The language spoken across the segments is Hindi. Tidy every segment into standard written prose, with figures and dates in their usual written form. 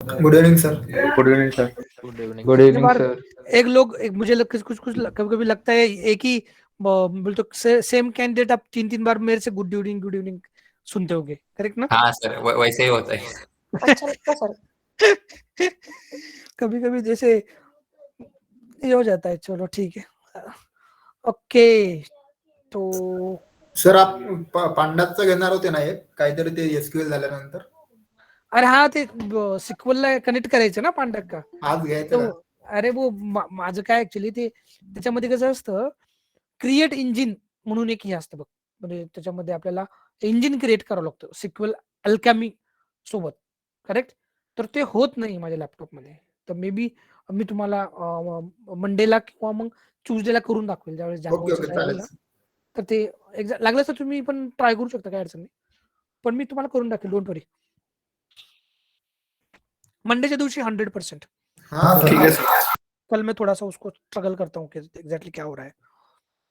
Good evening sir. Good evening sir. Good evening good sir. Evening sir. एक लोग मुझे कुछ कुछ कभी कभी लगता है एक ही बोल तो सेम कैंडिडेट आप 3 बार मेरे से गुड इवनिंग सुनते होगे, करेक्ट ना? हाँ सर, वैसे ही होता है। अच्छा लगता सर। कभी कभी जैसे ये हो जाता है, चलो ठीक है। ओके, तो सर आप पांडाचं घेणार होते ना एक काहीतरी ते एसक्यूएल झाल्यानंतर अरे हा ते सिक्वलला कनेक्ट करायचं ना पांडक का? आज घ्यायचं तो का? अरे वो माझं काय ऍक्च्युली ते त्याच्यामध्ये कसं असतं, क्रिएट इंजिन म्हणून एक हे असतं बघ. म्हणजे त्याच्यामध्ये आपल्याला इंजिन क्रिएट करावं लागतं सिक्वल अल्कॅमी सोबत, करेक्ट? तर ते होत नाही माझ्या लॅपटॉपमध्ये. तर मे बी मी तुम्हाला मंडेला किंवा मग ट्यूजडेला करून दाखवेल ज्यावेळेस ओके जॅकॉलचं ओके काय होईल चालेल. ना. तर ते लागलं तर तुम्ही पण ट्राय करू शकता, काय अडचण नाही. पण मी तुम्हाला करून दाखवेल, डोंट वरी. मंडेच्या दिवशी 100%. हाँ ठीक है सर. सर। कल मैं थोड़ा सा उसको स्ट्रगल करता हूँ कि एग्जैक्टली क्या हो रहा है,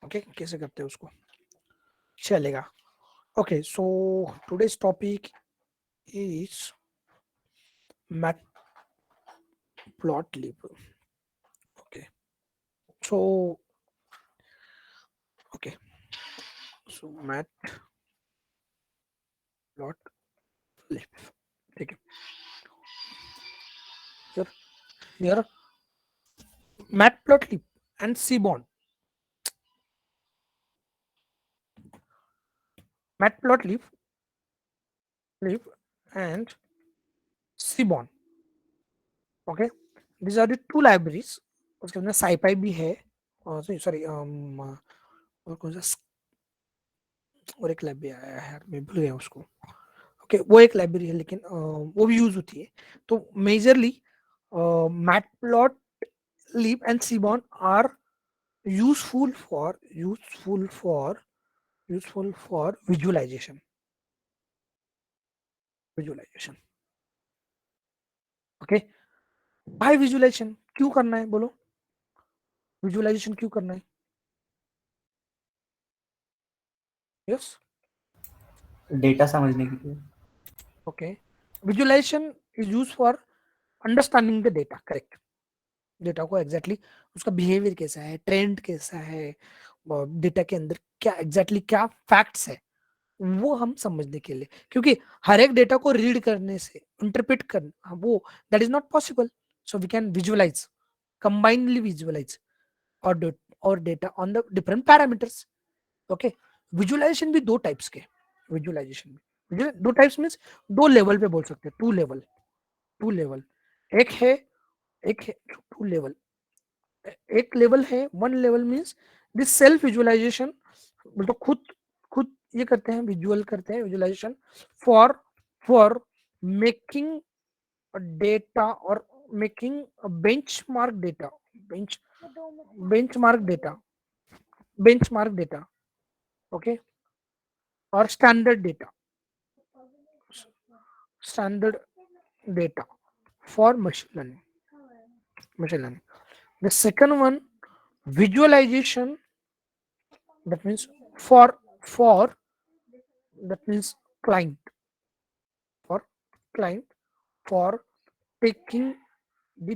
ओके कैसे करते हैं उसको, चलेगा. Okay, so today's topic is matplotlib. Okay, so okay, so matplotlib, ठीक है sir. Here matplotlib and Seaborn. Matplotlib and Seaborn. Okay, these are the two libraries. उसके अंदर SciPy भी है, सॉरी और कौन सा और एक लाइब्रेरी आया है, मैं भूल गया उसको. ओके, वो एक लाइब्रेरी है लेकिन वो भी यूज होती है. तो majorly matplotlib and seaborn are useful for visualisation. Okay, भाई विजुअलाइजेशन क्यों करना है बोलो? विजुअलाइजेशन क्यों करना है? यस, डेटा समझने के लिए। Okay. Visualisation is use for understanding the data, correct. Data को एग्जैक्टली उसका बिहेवियर कैसा है, ट्रेंड कैसा है, डेटा के अंदर क्या एग्जैक्टली क्या फैक्ट्स है, वो हम समझने के लिए. क्योंकि हर एक डेटा को रीड करने से इंटरप्रेट करना वो that is not possible. So we can visualize, combinedly visualize और data on the different parameters. Okay, visualization भी दो टाइप्स के. विजुअलाइजेशन भी दो टाइप्स मीन्स दो लेवल पे बोल सकते हैं. टू लेवल एक है टू लेवल. एक लेवल है, one level means this self visualisation, मतलब खुद ये करते हैं, विजुअलाइजेशन फॉर मेकिंग डेटा और मेकिंग बेंचमार्क डेटा, ओके, और standard data for machine learning. The second one, visualization, that means for that means client for taking the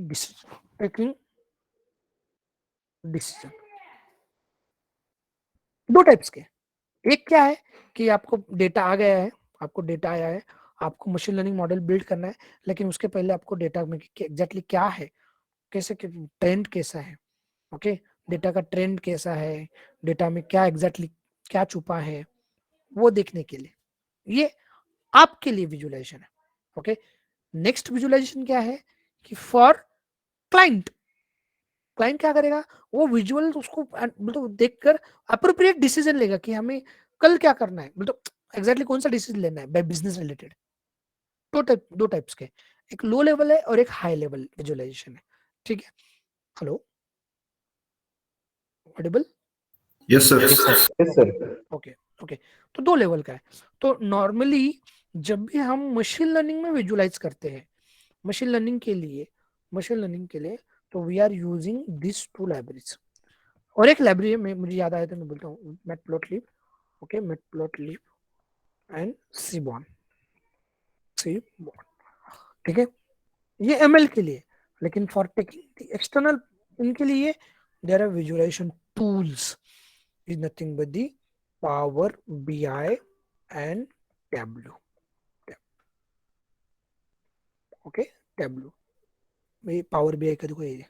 decision. दो टाइप्स के. एक क्या है कि आपको डेटा आ गया है, आपको डेटा आया है, आपको मशीन लर्निंग मॉडल बिल्ड करना है, लेकिन उसके पहले आपको डेटा में एग्जैक्टली क्या है, कैसे ट्रेंड कैसा है, ओके, डेटा का ट्रेंड कैसा है, डेटा में क्या एग्जैक्टली क्या छुपा है, वो देखने के लिए ये आपके लिए विजुअलाइजेशन है. ओके, नेक्स्ट विजुअलाइजेशन क्या है कि फॉर क्लाइंट क्या करेगा, वो विजुअल उसको मतलब देखकर अप्रोप्रिएट डिसीजन लेगा कि हमें कल क्या करना है, मतलब एग्जैक्टली कौन सा डिसीजन लेना है बाय बिजनेस रिलेटेड. दो टाइप्स के, एक लो लेवल है और एक हाई लेवल विजुअलाइजेशन है. ठीक है, hello, Audible? Yes sir. Yes sir. Okay okay, तो दो लेवल का है. तो नॉर्मली जब भी हम मशीन लर्निंग में विजुअलाइज करते हैं, मशीन लर्निंग के लिए तो we are using this two libraries. और एक लाइब्रेरी में मुझे याद आया तो मैं बोलता हूँ, matplotlib. Okay, matplotlib and seaborn. ठीक है, ये एमएल के लिए, लेकिन फॉर टेकिंग एक्सटर्नल इनके लिए there are visualisation tools is nothing but the power BI and Tableau. Okay, Tableau ये पावर बीआई का देखो, ये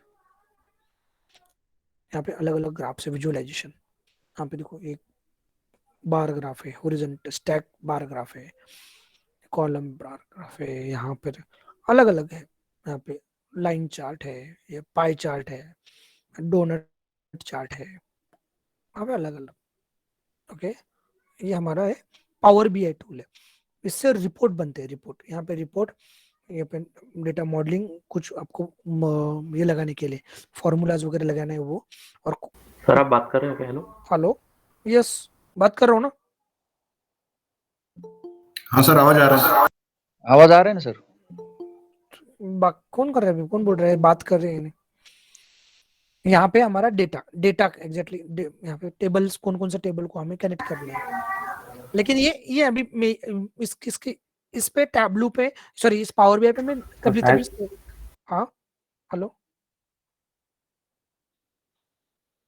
यहाँ पे अलग अलग ग्राफ से विजुअलाइजेशन. यहाँ पे देखो एक बार ग्राफ है, हॉरिजॉन्टल स्टैक बार ग्राफ है, कॉलम बार ग्राफ है, यहाँ पर अलग अलग है. यहाँ पे लाइन चार्ट है, ये पाई चार्ट है, डोनट चार्ट है, यहाँ पे अलग अलग. ओके, ये हमारा है पावर बीआई टूल है. इससे रिपोर्ट बनते हैं. रिपोर्ट यहाँ पे रिपोर्ट, ये पे डेटा मॉडलिंग, कुछ आपको ये लगाने के लिए फॉर्मूलाज वगैरह लगाना है वो. और सर आप बात कर रहे हो क्या? हेलो हेलो, यस बात कर रहा हूँ ना. हाँ सर, आवाज आ रहा है. आवाज आ रहा है ना सर? कौन कर रहा है अभी? कौन बोल रहा है बात कर रहे हैं? यहाँ पे हमारा डेटा डेटा एग्जैक्टली यहाँ पे टेबल्स, कौन कौन से टेबल को हमें कनेक्ट करना है. लेकिन ये अभी इसकी इस पे टैब्लू पे, सॉरी इस पावर बीआई पे मैं कभी कभी. हाँ हेलो,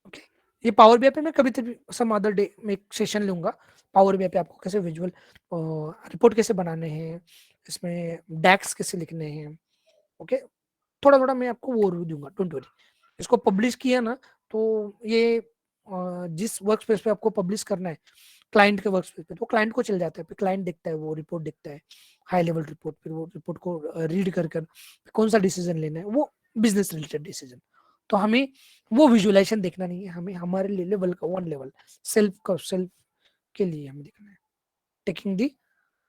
ओके, ये पावर बीआई पे मैं कभी कभी सम अदर डे में एक सेशन लूंगा. पावर बीआई पे आपको कैसे विजुअल रिपोर्ट कैसे बनाने हैं, इसमें डैक्स कैसे लिखने हैं. ओके, थोड़ा थोड़ा मैं आपको वो रिव्यू दूंगा, डोंट वरी. इसको पब्लिश किया ना, तो ये जिस वर्क स्पेस पे आपको पब्लिश करना है, क्लाइंट के वर्क स्पेस पे, तो क्लाइंट को चल जाता है, फिर क्लाइंट देखता है, वो रिपोर्ट देखता है, हाई लेवल रिपोर्ट. फिर वो रिपोर्ट को रीड कर कर कौन सा डिसीजन लेना है, वो बिजनेस रिलेटेड डिसीजन. तो हमें वो विजुअलाइजेशन देखना नहीं है, हमें हमारे लिए लेवल का वन लेवल सेल्फ के लिए हमें देखना है. टेकिंग दी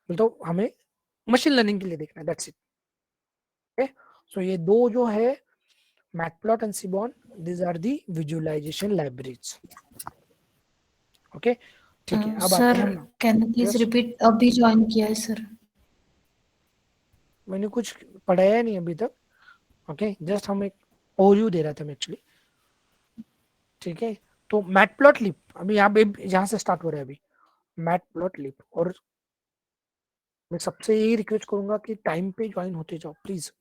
तो हमें मशीन लर्निंग के लिए देखना है, दैट्स इट. ओके, सो ये दो जो है matplot and सीबॉन, these are the visualization libraries. Okay, ठीक है. अब आते सर हैं हम. Can you please Yes, repeat? अभी ज्वाइन किया है सर. मैंने कुछ पढ़ाया नहीं अभी तक. ओके, जस्ट हम एक ओवरव्यू दे रहा था मैं एक्चुअली. ठीक है, तो मैटप्लॉटलिब अभी यहाँ से स्टार्ट हो रहा है अभी मैटप्लॉटलिब. और मैं सबसे यही रिक्वेस्ट करूंगा कि टाइम पे ज्वाइन होते जाओ प्लीज.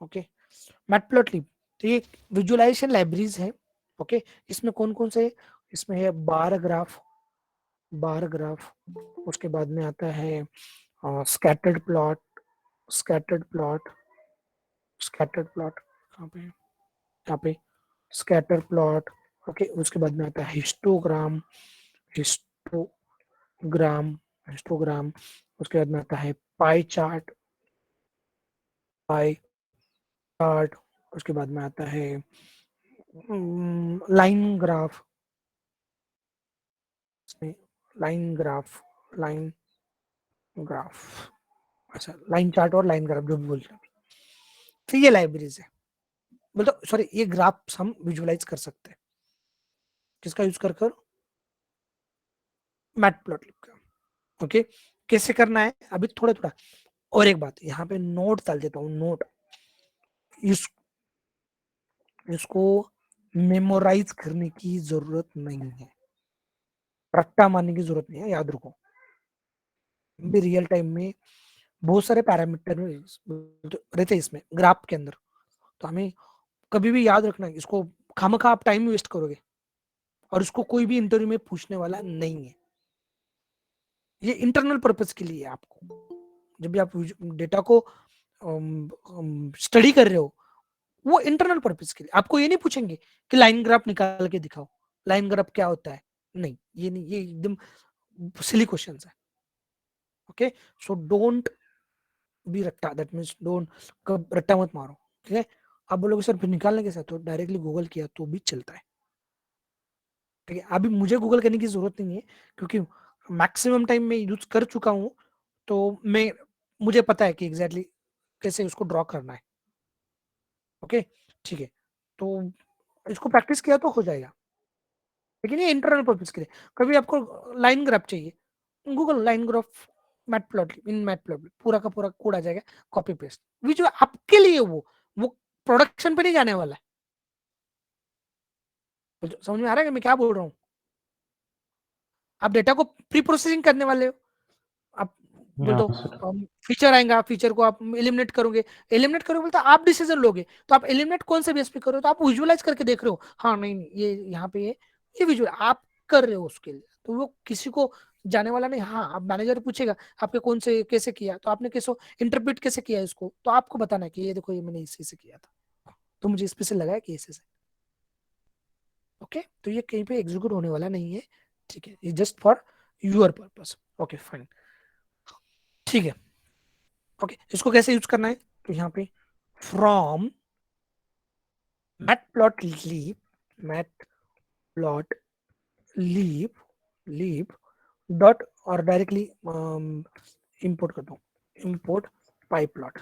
ओके, मैटप्लॉटलिब तो ये विजुअलाइजेशन लाइब्रेरीज है. ओके, इसमें कौन कौन से, इसमें है बार ग्राफ, उसके बाद में आता है scattered plot, scattered plot, scattered plot कहाँ पे, यहाँ पे स्कैटर प्लॉट. ओके, उसके बाद में आता है हिस्टोग्राम, हिस्टोग्राम, हिस्टोग्राम. उसके बाद में आता है पाई चार्ट, पाई चार्ट. उसके बाद में आता है line graph, line graph, line graph, अच्छा लाइन चार्ट और लाइन ग्राफ जो भी बोलते हैं. तो ये लाइब्रेरीज है, मतलब सॉरी ये ग्राफ्स हम विजुअलाइज कर सकते हैं. किसका यूज कर कर? मैटप्लॉटलिब का. ओके, कैसे करना है अभी थोड़ा थोड़ा. और एक बात यहाँ पे नोट डाल देता हूँ, नोट. इसको मेमोराइज करने की जरूरत नहीं है, रट्टा मारने की जरूरत नहीं है, याद रखो. भी रियल टाइम में बहुत सारे पैरामीटर रहते हैं इसमें ग्राफ के अंदर, तो हमें कभी भी याद रखना है इसको. खामखा आप टाइम वेस्ट करोगे और इसको कोई भी इंटरव्यू में पूछने वाला नहीं है. ये इंटरनल पर्पस के लिए है आपको. जब भी आप डेटा को स्टडी कर रहे हो, वो इंटरनल पर्पस के लिए. आपको ये नहीं पूछेंगे कि लाइन ग्राफ निकाल के दिखाओ, लाइन ग्राफ क्या होता है. नहीं, ये नहीं, ये एकदम सिली क्वेश्चंस है. ओके, सो डोंट बी रट्टा, दैट मींस डोंट, कब रट्टा मत मारो. ठीक है, आप बोलोगे सर फिर निकालने के साथ तो डायरेक्टली गूगल किया तो भी चलता है. ठीक है, अभी मुझे गूगल करने की जरूरत नहीं है क्योंकि मैक्सिमम टाइम में यूज कर चुका हूँ, तो मैं मुझे पता है कि एग्जैक्टली कैसे उसको ड्रॉ करना है. ओके, ठीक है, तो इसको प्रैक्टिस किया तो हो जाएगा. लेकिन ये इंटरनल पर्पस के लिए, कभी आपको लाइन ग्राफ चाहिए, गूगल लाइन ग्राफ मैटप्लॉटलिब, इन मैटप्लॉटलिब पूरा का पूरा कोड आ जाएगा, कॉपी पेस्ट. जो आपके लिए वो प्रोडक्शन पे नहीं जाने वाला है. तो समझ में आ रहा है कि मैं क्या बोल रहा हूँ? आप डेटा को प्री प्रोसेसिंग करने वाले हो, आप बोल दो फीचर आएगा, फीचर को आप एलिमिनेट करोगे बोलते आप डिसीजन लोगे, तो आप एलिमिनेट कौन से बेस पे करो, तो आप विजुअलाइज करके देख रहे हो, हाँ नहीं नहीं, ये यहाँ पे ये विजुअल आप कर रहे हो उसके लिए, तो वो किसी को जाने वाला नहीं। हाँ, अब मैनेजर पूछेगा आपके कौन से कैसे किया, तो आपने कैसे इंटरप्रेट कैसे किया इसको, तो आपको बताना है कि ये देखो ये मैंने इसी से किया था, तो मुझे इस पे से लगा है कि इसी से। ओके, तो ये कहीं पे एग्जीक्यूट होने वाला नहीं है, ठीक है, ये just for your purpose. Okay fine, ठीक है। ओके, इसको कैसे यूज करना है, तो यहाँ पे फ्रॉम मैटप्लॉटलिब डॉट और डायरेक्टली इंपोर्ट कर दो, इंपोर्ट पाइपलॉट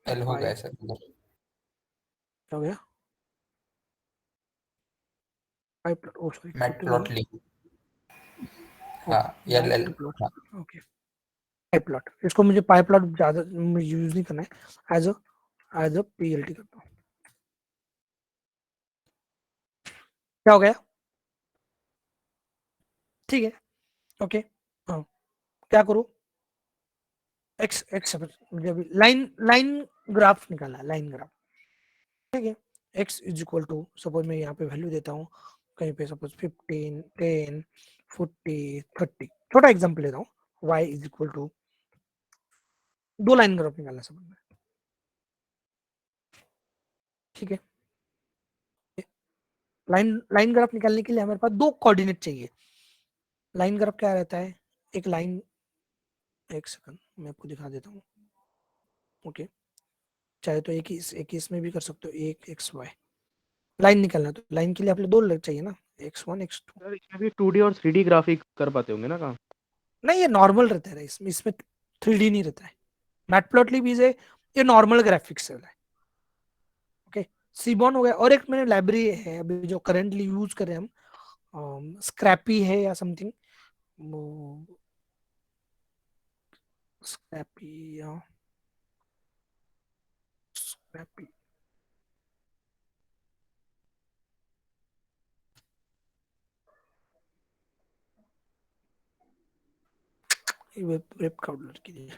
एल हो गया सर, क्या हो गया, पाइपलॉट, ओ सॉरी, मैटप्लॉटली, हाँ एल एल, ओके पाइपलॉट, इसको मुझे पाइपलॉट ज्यादा यूज नहीं करना है, एज अ पीएलटी करता हूँ। क्या हो गया, ठीक है। ओके, हाँ, क्या करूँ, एक्स मुझे अभी लाइन ग्राफ निकाला, लाइन ग्राफ, ठीक है। X is equal to, suppose मैं यहाँ पे वैल्यू देता हूँ कहीं पे, सपोज 15, 10, 40, 30, छोटा एग्जांपल लेता हूँ, y इज इक्वल टू, दो लाइन ग्राफ निकालना समझ में, ठीक है। लाइन ग्राफ निकालने के लिए हमारे पास दो कोऑर्डिनेट चाहिए। लाइन ग्राफ क्या रहता है, एक लाइन, एक सेकंड मैं आपको दिखा देता हूँ। ओके, चाहे तो एक ही इसमें भी कर सकते हो, एक एक्स वाई लाइन निकालना, तो लाइन के लिए आप लोग दो लग चाहिए ना, x1 x2। सर इसमें भी 2D और 3D ग्राफिक कर पाते होंगे ना काम? नहीं, ये नॉर्मल रहता है, इसमें 3D नहीं रहता है। मैटप्लॉटलिब इज ये नॉर्मल ग्राफिक्स है। ओके, सीबॉन हो गया, और एक मैंने लाइब्रेरी है अभी जो करेंटली यूज कर रहे हैं हम, स्क्रैपी है या समथिंग, स्क्रैपी या स्क्रैपी, वेब काउंटर के लिए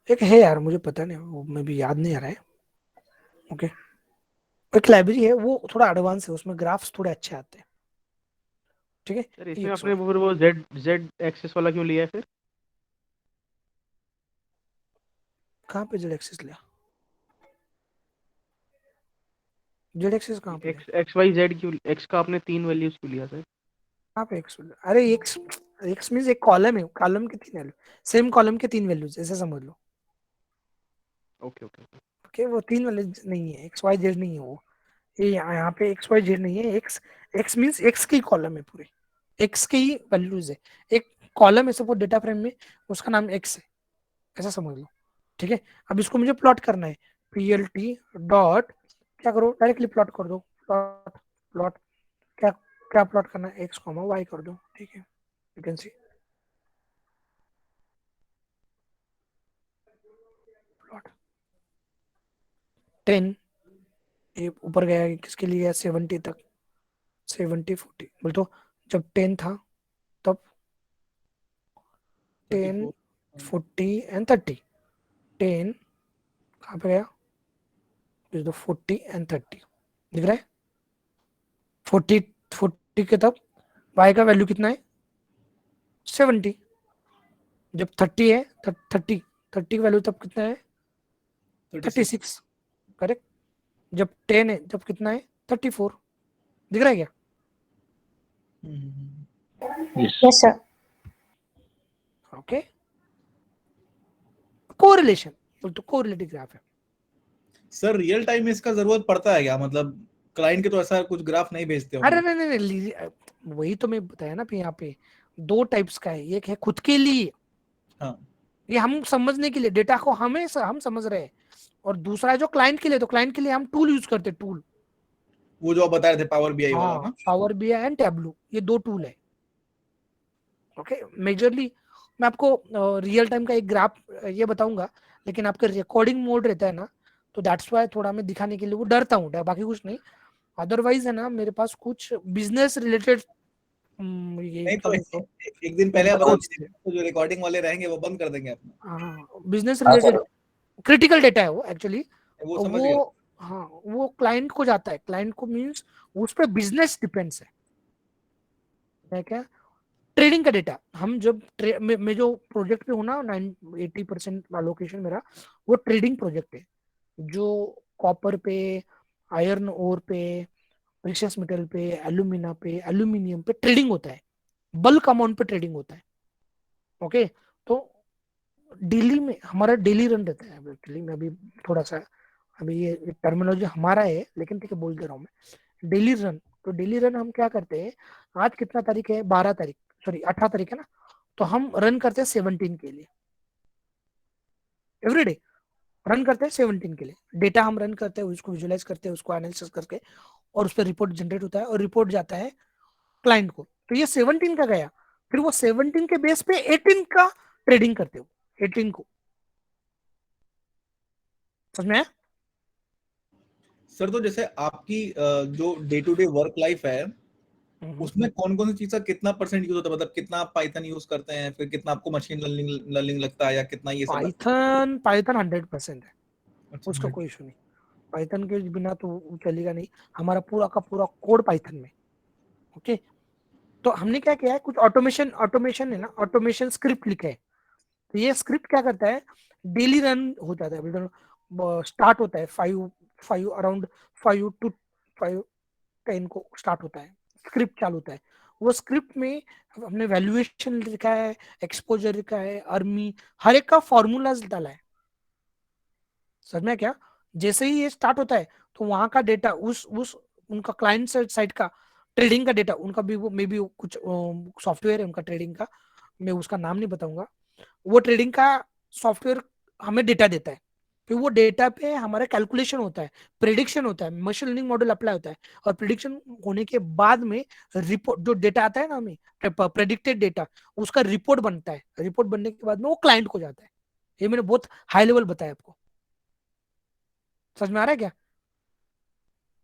एक है यार, मुझे पता नहीं, वो मैं भी याद नहीं आ रहा है। ओके, एक लाइब्रेरी है, वो थोड़ा एडवांस है, उसमें ग्राफ्स थोड़े अच्छे आते हैं, ठीक है। सर इसमें आपने वो जेड एक्सेस वाला क्यों लिया है फिर? कहाँ पे जेड एक्सिस लिया, जेड एक्सिस कहाँ पे, एक्स वाई जेड क्यों, एक्स का आपने 3 वैल्यूज क्यों लिया सर? कहाँ पे एक्स, अरे एक्स, एक्स मींस एक कॉलम है, कॉलम के 3 वैल्यू, सेम कॉलम के 3 वैल्यूज, ऐसे समझ लो। Okay okay okay. ओके, वो 3 वैल्यूज नहीं है, एक्स वाई जेड नहीं है वो, ये यहाँ पे एक्स वाई जेड नहीं है, एक्स एक्स मींस एक्स की कॉलम है, पूरे एक्स की ही वैल्यूज है, एक कॉलम है सपोज डेटा फ्रेम में, उसका नाम एक्स है, ऐसा समझ लो, ठीक है। अब इसको मुझे प्लॉट करना है, पीएलटी डॉट, क्या करो, डायरेक्टली प्लॉट कर दो, प्लॉट प्लॉट, क्या क्या प्लॉट करना है, एक्स कॉमा वाई कर दो, ठीक है, यू कैन सी प्लॉट 10, ये ऊपर गया है, किसके लिए गया 70 तक, 70 40, बोल तो जब 10 था तब 10 40 एंड 30, 10 कहाँ पे गया, तो 40 एंड 30 दिख रहा है, 40 के तब y का वैल्यू कितना है 70, जब 30 है 30 की वैल्यू तब कितना है 36, करेक्ट, जब 10 है जब कितना है 34, दिख रहा है क्या, Yes, sir. ओके, कोरिलेशन बोल तो कोरिलेटिव ग्राफ है। सर रियल टाइम में इसका जरूरत पड़ता है क्या, मतलब क्लाइंट के तो ऐसा कुछ ग्राफ नहीं भेजते अरे होंगे? नहीं नहीं नहीं, वही तो मैं बताया ना, फिर यहाँ पे दो टाइप्स का है, एक है खुद के लिए, हाँ। ये हम समझने के लिए, डेटा को हमें हम समझ रहे हैं, और दूसरा है जो क्लाइंट के लिए, तो क्लाइंट के लिए हम टूल यूज करते हैं, टूल, वो जो आप बता रहे थे पावर बीआई वाला ना? पावर बीआई एंड टैबलू, ये दो टूल है। ओके, मेजरली मैं आपको रियल टाइम का एक ग्राफ ये बताऊंगा, लेकिन आपका रिकॉर्डिंग मोड रहता है ना, तो दैट्स वाई थोड़ा मैं दिखाने के लिए वो डरता हूँ, बाकी कुछ नहीं, अदरवाइज है ना मेरे पास कुछ बिजनेस रिलेटेड ये नहीं इनका तो देखो एक दिन पहले आप बता बहुत दीजिए, तो जो रिकॉर्डिंग वाले रहेंगे वो बंद कर देंगे अपना। हाँ बिजनेस हाँ रिलेटेड सर क्रिटिकल डेटा है वो एक्चुअली। वो समझ गया। वो हाँ वो क्लाइंट को जाता है, क्लाइंट को मींस उस पर बिजनेस डिपेंड्स है क्या। ट्रेडिंग का डेटा हम जब मैं जो प्रोजेक्ट पे हूँ ना 80% एलोकेशन मेरा वो ट्रेडिंग प्रोजेक्ट है, जो कॉपर पे, आयरन ओर पे, प्रेशियस मेटल पे, एल्यूमिना पे, एल्यूमिनियम पे ट्रेडिंग होता है, बल्क अमाउंट पे ट्रेडिंग होता है। ओके, तो डेली में हमारा डेली रन रहता है। एक्चुअली मैं अभी थोड़ा सा अभी ये टर्मिनोलॉजी हमारा है लेकिन ठीक है बोल दे रहा हूँ मैं। डेली रन, तो डेली रन हम क्या करते हैं, आज कितना तारीख है, 12 तारीख, सॉरी 18 तारीख है ना, तो हम रन करते हैं 17 के लिए, एवरीडे रन करते हैं 17 के लिए। डेटा हम रन करते हैं, उसको विजुलाइज करते हैं, उसको एनालिसिस करके और उस पर रिपोर्ट जनरेट होता है और रिपोर्ट जाता है क्लाइंट को। तो ये 17 का गया, फिर वो 17 के बेस पे 18 का ट्रेडिंग करते हो, 18 को। समझ में आया? सर तो जैसे आपकी जो day to day work life है उसमें कौन कौन सी चीज का कितना परसेंट यूज होता है, मतलब कितना आप पाइथन यूज करते हैं, फिर कितना आपको मशीन लर्निंग लगता है, या कितना ये सब लगता पाइथन 100% है, है? अच्छा, उसका कोई इशू नहीं। पाइथन के बिना तो चलेगा नहीं, हमारा पूरा का पूरा कोड पाइथन में। ओके, तो हमने क्या किया है, कुछ ऑटोमेशन है ना, ऑटोमेशन स्क्रिप्ट लिखे है। तो ये स्क्रिप्ट क्या करता है, डेली रन हो जाता है, स्टार्ट होता है 5 अराउंड 5 to 5 10 को स्टार्ट होता है, स्क्रिप्ट चालू होता है। वो स्क्रिप्ट में हमने वैल्यूएशन लिखा है, एक्सपोजर लिखा है, अर्मी, हर एक का फॉर्मूलाज डाला है। समझ में क्या, जैसे ही ये स्टार्ट होता है तो वहां का डेटा उस उनका क्लाइंट साइड का ट्रेडिंग का डेटा, उनका भी वो मे बी कुछ सॉफ्टवेयर है उनका ट्रेडिंग का, मैं उसका नाम नहीं बताऊंगा। वो ट्रेडिंग का सॉफ्टवेयर हमें डेटा देता है, फिर वो डेटा पे हमारा कैलकुलेशन होता है, प्रिडिक्शन होता है, मशीन लर्निंग मॉडल अप्लाई होता है, और प्रिडिक्शन होने के बाद में रिपोर्ट जो डेटा आता है ना हमें प्रेडिक्टेड डेटा, उसका रिपोर्ट बनता है। रिपोर्ट बनने के बाद में वो क्लाइंट को जाता है। ये मैंने बहुत हाई लेवल बताया आपको, समझ में आ रहा है क्या?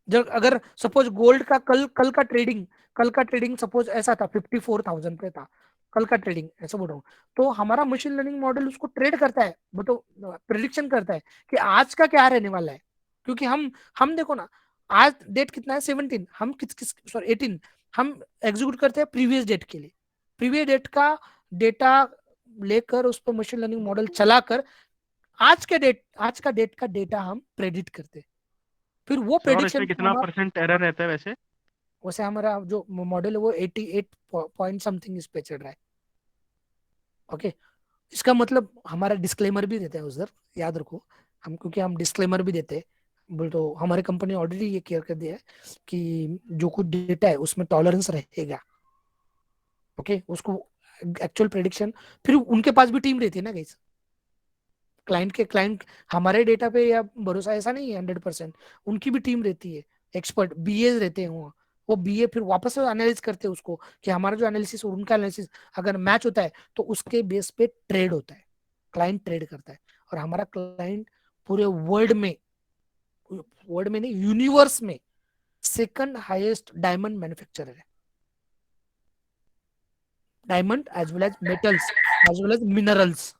जब अगर सपोज गोल्ड का कल का ट्रेडिंग सपोज ऐसा था 54,000 पे था कल का ट्रेडिंग, ऐसा बोल रहा हूँ, तो हमारा मशीन लर्निंग मॉडल उसको ट्रेड करता है, वो तो प्रिडिक्शन करता है कि आज का क्या रहने वाला है। क्योंकि हम देखो ना, आज डेट कितना है 17, हम किस सॉरी 18, हम एग्जीक्यूट करते हैं प्रीवियस डेट के लिए, प्रीवियस डेट का डेटा लेकर उस पर मशीन लर्निंग मॉडल चलाकर आज का डेट का डेटा हम प्रेडिक्ट करते हैं। फिर वो सर प्रेडिक्शन इसमें कितना परसेंट एरर रहता है वैसे? वैसे हमारा जो मॉडल है वो 88 पॉइंट समथिंग इस पे चल रहा है। ओके, इसका मतलब हमारा डिस्क्लेमर भी देता है उधर, याद रखो हम, क्योंकि हम डिस्क्लेमर भी देते हैं। बोल तो हमारी कंपनी ऑलरेडी ये केयर कर दिया है कि जो कुछ डेटा है उसमें टॉलरेंस रहेगा। ओके, उसको एक्चुअल प्रेडिक्शन, फिर उनके पास भी टीम रहती है ना गाइस, क्लाइंट हमारे डेटा पे या भरोसा ऐसा नहीं है 100%, उनकी भी टीम रहती है, एक्सपर्ट बीए रहते हैं वहाँ, वो बीए फिर वापस से एनालिसिस करते हैं उसको कि हमारा जो एनालिसिस और उनका एनालिसिस अगर मैच होता है तो उसके बेस पे ट्रेड होता है, क्लाइंट ट्रेड करता है। और हमारा क्लाइंट पूरे वर्ल्ड में नहीं यूनिवर्स में सेकंड हाईएस्ट डायमंड मैन्युफैक्चरर है, diamond as well as metals as well as minerals.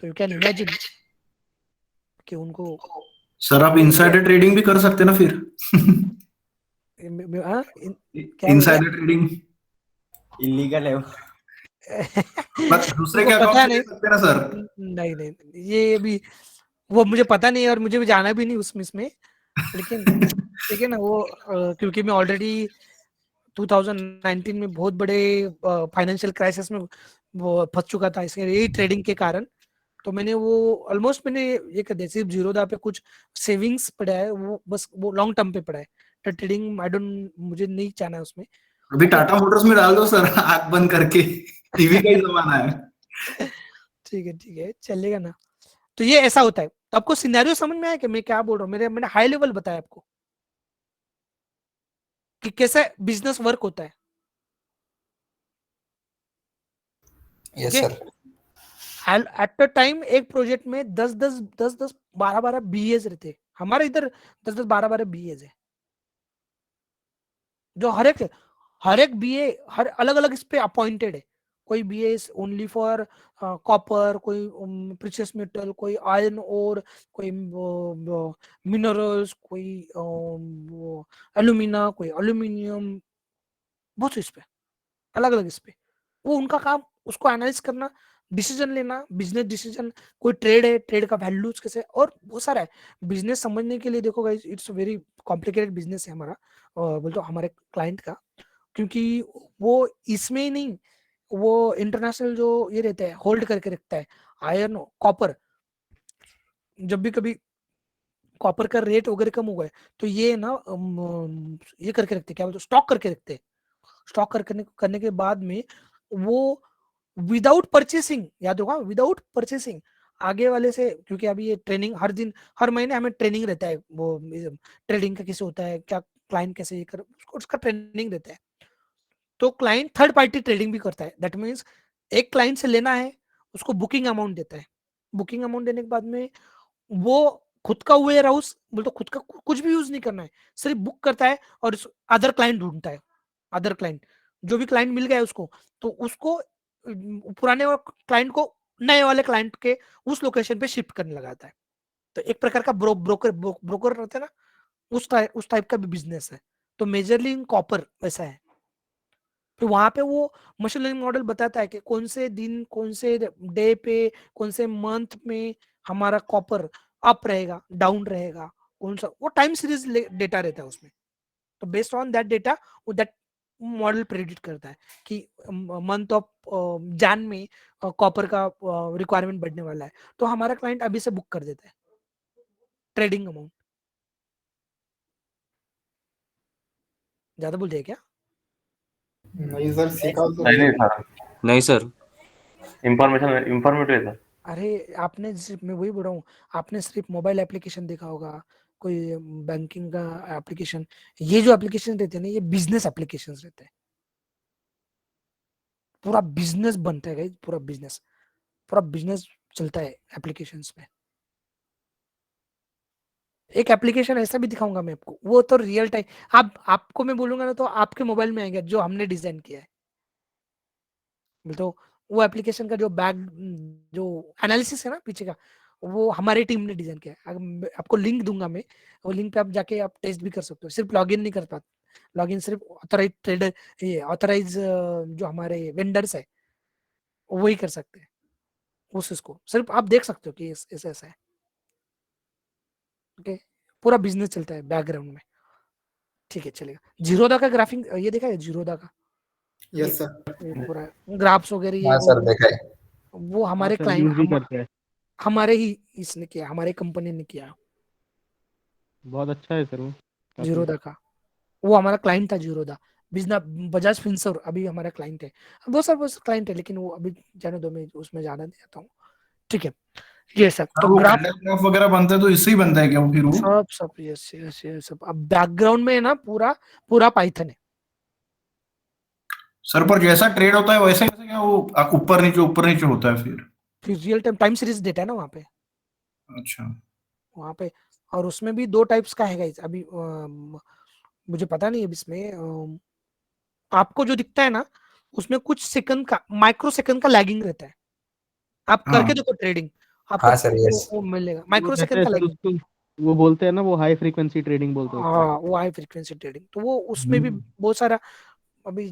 तो यू कैन इमेजिन कि उनको सर आप इनसाइडर ट्रेडिंग भी कर सकते ना फिर। हाँ, क्या इनसाइडर ट्रेडिंग इलीगल है वो। बस दूसरे के उनको अकाउंट पता से ले नहीं, सकते ना सर। नहीं ये भी वो मुझे पता नहीं और मुझे भी जाना भी नहीं उसमें लेकिन ठीक है ना वो क्योंकि मैं ऑलरेडी 2019 में बहुत बड़े फाइनेंशियल क्राइसिस में वो फंस चुका था, इसलिए यही ट्रेडिंग के कारण। तो मैंने वो ऑलमोस्ट मैंने ये कर दिया, सिर्फ जीरोधा पे कुछ सेविंग्स पड़ा है, वो बस वो लॉन्ग टर्म पे पड़ा है। तो ट्रेडिंग आई डोंट, मुझे नहीं चाहना है उसमें। अभी टाटा मोटर्स में डाल दो सर, आंख बंद करके। ईवी का ही जमाना है। ठीक है चलेगा ना। तो ये ऐसा होता है, तो आपको सिनेरियो समझ में आया कि मैं क्या बोल रहा हूँ, मैंने हाई लेवल बताया आपको कि कैसे बिजनेस वर्क होता है। Yes Okay? Sir. At a time एक प्रोजेक्ट में 10 12 बीएज रहते, हमारे इधर 10 12 बीएज है जो हर एक हर एक बीए हर अलग अलग इस पे अपॉइंटेड है। कोई BA is only for copper, कोई प्रीशियस मेटल, कोई आयरन और कोई मिनरल्स, कोई एल्यूमिना, कोई एल्यूमिनियम, बहुत इस पे अलग अलग इस पे। वो उनका काम उसको एनालाइज करना, डिसीजन लेना, बिजनेस डिसीजन। कोई ट्रेड है, ट्रेड का वैल्यूज कैसे, और बहुत सारा है बिजनेस समझने के लिए। देखो guys, it's very complicated business है हमारा, बोल तो हमारे क्लाइंट का, क्योंकि वो इसमें ही नहीं, वो इंटरनेशनल जो ये रहता है होल्ड करके रखता है आयरन कॉपर। जब भी कभी कॉपर का रेट वगैरह कम हुआ है तो ये ना ये करके रखते हैं, क्या बोलते हैं, स्टॉक करके रखते हैं। स्टॉक करने के बाद में वो विदाउट परचेसिंग, याद होगा, विदाउट परचेसिंग आगे वाले से, क्योंकि अभी ये ट्रेनिंग हर दिन हर महीने हमें ट्रेनिंग रहता है, वो ट्रेडिंग का कैसे होता है, क्या क्लाइंट कैसे ये कर, उसका ट्रेनिंग रहता है। तो क्लाइंट थर्ड पार्टी ट्रेडिंग भी करता है। दैट मीन्स एक क्लाइंट से लेना है, उसको बुकिंग अमाउंट देता है। बुकिंग अमाउंट देने के बाद में वो खुद का वेयर हाउस, बोल तो खुद का कुछ भी यूज नहीं करना है, सिर्फ बुक करता है और अदर क्लाइंट ढूंढता है। अदर क्लाइंट, जो भी क्लाइंट मिल गया है उसको, तो उसको पुराने क्लाइंट को नए वाले क्लाइंट के उस लोकेशन पे शिफ्ट करने लगाता है। तो एक प्रकार का ब्रोकर रहता है ना, उस टाइप का भी बिजनेस है। तो मेजरली इन कॉपर वैसा है। तो वहां पे वो मशीन लर्निंग मॉडल बताता है कि कौन से दिन, कौन से डे पे, कौन से मंथ में हमारा कॉपर अप रहेगा, डाउन रहेगा, कौन सा, वो टाइम सीरीज डेटा रहता है उसमें। तो बेस्ड ऑन दैट डेटा वो दैट मॉडल प्रेडिक्ट करता है कि मंथ ऑफ जैन में कॉपर का रिक्वायरमेंट बढ़ने वाला है, तो हमारा क्लाइंट अभी से बुक कर देता है ट्रेडिंग अमाउंट। ज्यादा बोल दिया क्या? नहीं सर, सीखा तो नहीं नहीं। नहीं सर, नहीं सर, इंफॉर्मेटिव है सर। अरे आपने सिर्फ, मैं वही बोल रहा हूँ, आपने सिर्फ मोबाइल एप्लीकेशन देखा होगा, कोई बैंकिंग का एप्लीकेशन। ये जो एप्लीकेशन रहते हैं ना, ये बिजनेस एप्लीकेशन रहते हैं। पूरा बिजनेस बनता है guys, पूरा बिजनेस चलता है एप्लीकेशंस में। एक एप्लीकेशन ऐसा भी दिखाऊंगा मैं आपको, वो तो रियल टाइम, आपको मैं बोलूंगा ना तो आपके मोबाइल में आएगा, जो हमने डिजाइन किया है। तो वो एप्लीकेशन का जो जो एनालिसिस है ना पीछे का, वो हमारी टीम ने डिजाइन किया है। आपको लिंक दूंगा मैं, वो लिंक पे आप जाके आप टेस्ट भी कर सकते हो। सिर्फ लॉगिन नहीं कर पाते, लॉगिन सिर्फ ऑथराइज ट्रेडर, ये ऑथराइज जो हमारे वेंडर्स है वही कर सकते हैं। उस इसको सिर्फ आप देख सकते हो कि ऐसा ऐसा है। ओके, पूरा बिजनेस चलता है बैकग्राउंड में। ठीक है, चलेगा। जीरोदा का ग्राफिंग ये देखा है, जीरोदा का यस सर। ये पूरा ग्राफ्स वगैरह, ये हाँ सर, देखा है। वो हाँ हमारे सर, यूज भी क्लाइंट, करते हैं। हमारे ही इसने किया, हमारे कंपनी ने किया बहुत अच्छा है सर वो, काफी। जीरोदा का। वो हमारा क्लाइंट था जीरोदा। बिजनेस बजाज फिनसर अभी हमारा क्लाइंट है। बहुत सारे क्लाइंट है, लेकिन वो अभी जाने दो, मैं उसमें जाना नहीं चाहता हूँ। ठीक है, ये सब तो वो ग्राफ, कैंडल ग्राफ वगैरह बनता है तो इससे ही बनता है क्या वो फिर वो? सब सब यस यस यस सब। अब बैकग्राउंड में है ना पूरा पूरा पाइथन है। सर पर जैसा ट्रेड होता है वैसे वैसे क्या वो ऊपर नीचे होता है फिर? फिर रियल टाइम सीरीज डेटा है ना वहाँ पे, अच्छा। वहाँ पे। और उसमें भी दो टाइप्स का है गाइस। अभी मुझे पता नहीं है इसमें आपको जो दिखता है ना, उसमें कुछ सेकंड का, माइक्रो सेकंड का लैगिंग रहता है। आप हाँ करके देखो ट्रेडिंग, आपको हाँ सर, यस। वो मिलेगा वो माइक्रो रहता सेकंड है का सर लैगिंग। उसको, वो बोलते हैं ना, वो हाई फ्रीक्वेंसी ट्रेडिंग बोलते हैं उसको। हाँ, वो हाई फ्रीक्वेंसी ट्रेडिंग, तो वो उसमें भी बहुत सारा अभी